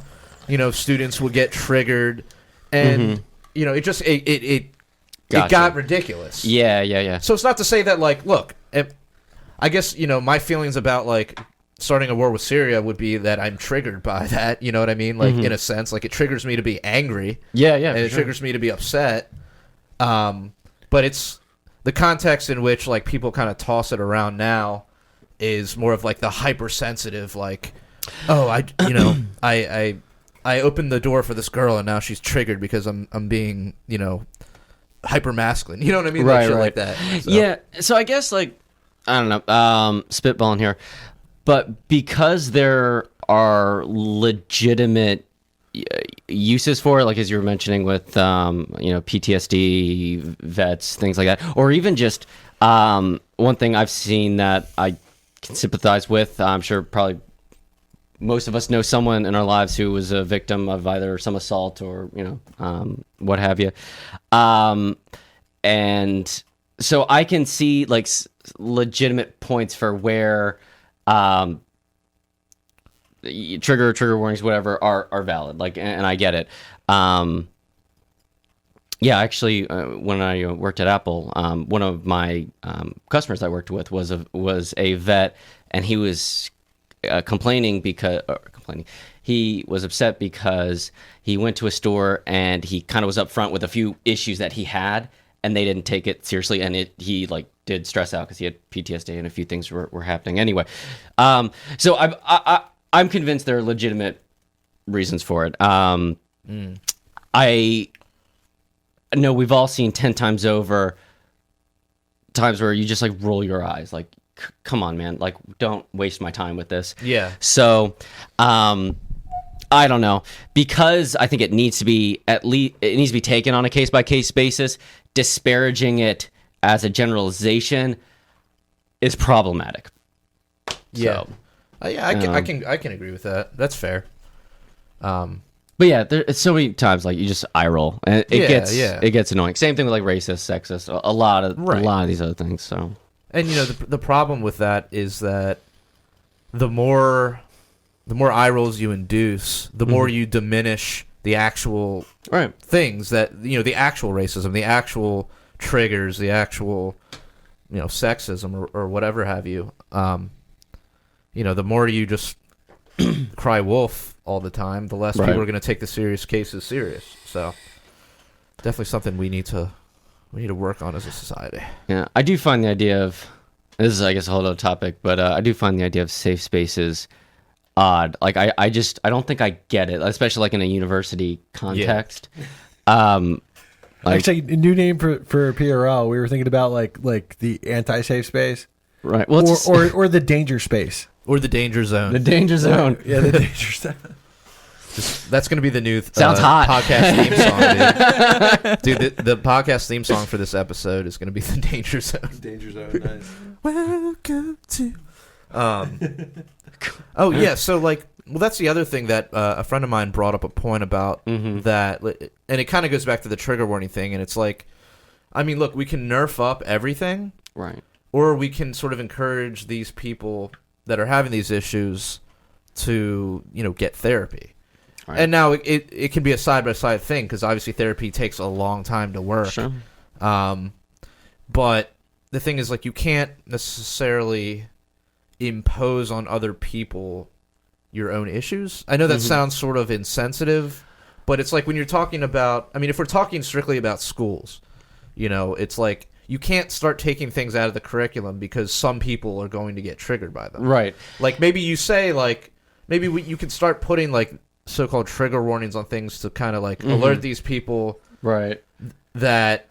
students would get triggered, and it got ridiculous. Yeah. So it's not to say that, like, look, I guess my feelings about like starting a war with Syria would be that I'm triggered by that. You know what I mean? Like in a sense, like it triggers me to be angry. Yeah. And it triggers me to be upset. But it's the context in which like people kind of toss it around now is more of like the hypersensitive, like, I opened the door for this girl and now she's triggered because I'm being, hyper masculine. You know what I mean? Right. Like that. So. Yeah. So I guess like, I don't know, spitballing here, but because there are legitimate uses for it, like as you were mentioning with, PTSD vets, things like that, or even just one thing I've seen that I can sympathize with, I'm sure probably most of us know someone in our lives who was a victim of either some assault or, what have you. And so I can see like legitimate points for where trigger warnings, whatever, are valid. Like, and I get it. Yeah, actually, when I worked at Apple, one of my customers I worked with was a vet, and he was complaining. He was upset because he went to a store and he kind of was upfront with a few issues that he had, and they didn't take it seriously, and he like did stress out because he had PTSD and a few things were happening anyway. So I'm convinced there are legitimate reasons for it. I know we've all seen 10 times over times where you just like roll your eyes, like, come on, man, like don't waste my time with this. Yeah. So, I don't know, because I think it needs to be taken on a case by case basis. Disparaging it as a generalization is problematic. Yeah. So, I can agree with that. That's fair. But yeah, it's so many times like you just eye roll, and it gets annoying. Same thing with like racist, sexist, a lot of these other things. So, and the problem with that is that the more eye rolls you induce, the more you diminish the actual things that the actual racism, the actual triggers, the actual sexism or whatever have you. The more you just cry wolf all the time, the less people are going to take the serious cases serious. So definitely something we need to work on as a society. Yeah, I do find the idea of, this is I guess a whole other topic, but I do find the idea of safe spaces odd. Like I don't think I get it, especially like in a university context. Like, Actually, a new name for PRL. We were thinking about like the anti-safe space, right? Well, or the danger space, or the danger zone. the danger zone. Yeah, the danger zone. That's going to be the new Sounds hot. podcast theme song, dude. The podcast theme song for this episode is going to be the danger zone. Danger zone. Nice. Welcome to. Oh yeah, so like, well, that's the other thing that a friend of mine brought up a point about that, and it kind of goes back to the trigger warning thing, and it's like, I mean, look, we can nerf up everything, Right. or we can sort of encourage these people that are having these issues to, get therapy. Right. And now it can be a side-by-side thing, because obviously therapy takes a long time to work. Sure. But the thing is, like, you can't necessarily impose on other people your own issues. I know that sounds sort of insensitive, but it's like when you're talking about, I mean, if we're talking strictly about schools, it's like you can't start taking things out of the curriculum because some people are going to get triggered by them. Right. Like, maybe you say, like, maybe you can start putting, like, so-called trigger warnings on things to kind of, like, alert these people. Right. That,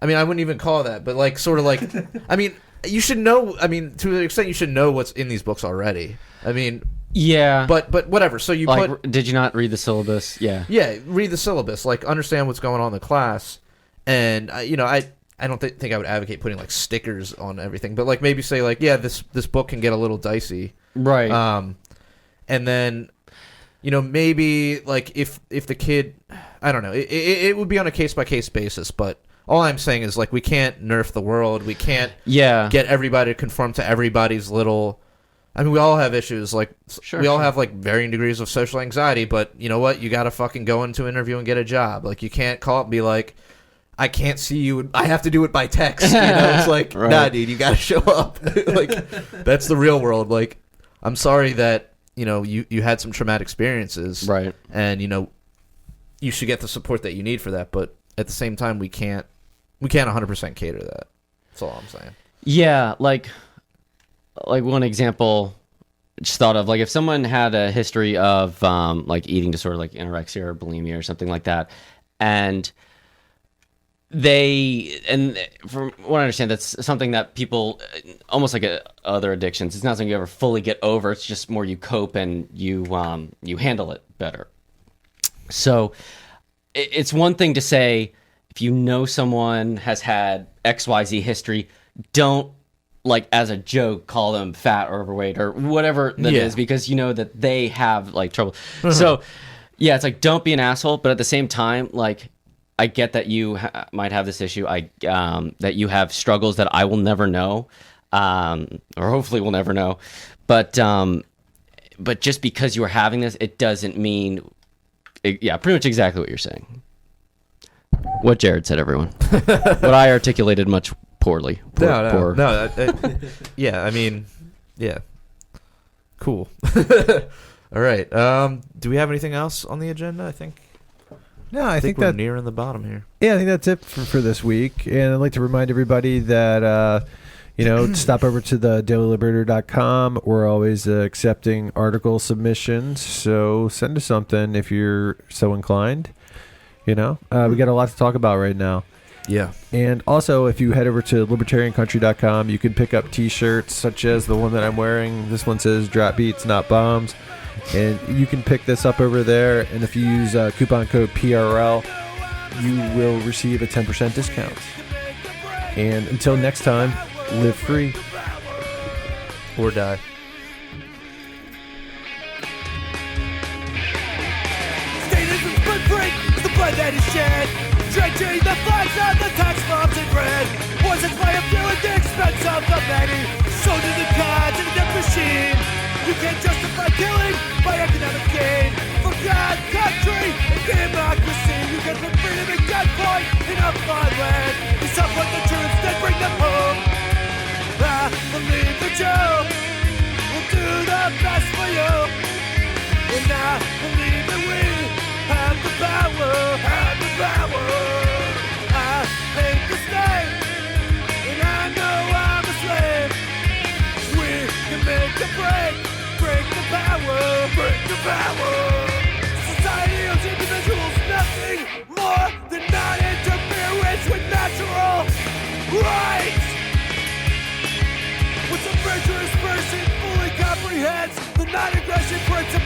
I mean, I wouldn't even call that, but, like, sort of like, I mean, you should know, I mean, to an extent, you should know what's in these books already. I mean, yeah. but whatever. So you like, did you not read the syllabus? Yeah. Yeah, read the syllabus, like, understand what's going on in the class, and, I don't think I would advocate putting, like, stickers on everything, but, like, maybe say, like, yeah, this book can get a little dicey. Right. And then, maybe, like, if the kid, I don't know, it would be on a case-by-case basis, but all I'm saying is, like, we can't nerf the world. We can't get everybody to conform to everybody's little, I mean, we all have issues. Like, we all have, like, varying degrees of social anxiety, but you know what? You got to fucking go into an interview and get a job. Like, you can't call up and be like, I can't see you. I have to do it by text. It's like, right. Nah, dude, you got to show up. Like, that's the real world. Like, I'm sorry that, you had some traumatic experiences. Right. And, you should get the support that you need for that. But at the same time, we can't 100% cater to that. That's all I'm saying. Yeah. Like one example just thought of, like, if someone had a history of, like, eating disorder, like anorexia or bulimia or something like that, and from what I understand, that's something that people, almost like other addictions, it's not something you ever fully get over. It's just more you cope and you handle it better. So it's one thing to say, if you know someone has had XYZ history, don't, like, as a joke, call them fat or overweight or whatever that is, because you know that they have, like, trouble. So yeah, it's like, don't be an asshole, but at the same time, like, I get that you might have this issue. That you have struggles that I will never know, or hopefully will never know. But just because you are having this, it doesn't mean. Yeah, pretty much exactly what you're saying. What Jared said, everyone. What I articulated much poorly. No. Yeah, I mean, yeah. Cool. All right. Do we have anything else on the agenda? I think. No, I think we're that nearing the bottom here. Yeah, I think that's it for this week. And I'd like to remind everybody that, stop over to the dailyliberator.com. We're always accepting article submissions. So send us something if you're so inclined. We got a lot to talk about right now. Yeah. And also, if you head over to libertariancountry.com, you can pick up T-shirts such as the one that I'm wearing. This one says "Drop Beats, Not Bombs." And you can pick this up over there, and if you use coupon code PRL, you will receive a 10% discount. And until next time, live free. Or die. Statism's footprint is the blood that is shed, drenching the flags of the tax bombs in red. Poisons by a few at the expense of the many, sold to the gods in a death machine. You can't justify killing by economic gain. For God, country, and democracy, you can put freedom at gunpoint in a foreign land. You support the troops, then bring them home. I believe that you will do the best for you. And I believe that we have the power, have the power. right. Once a virtuous person fully comprehends the non-aggression principle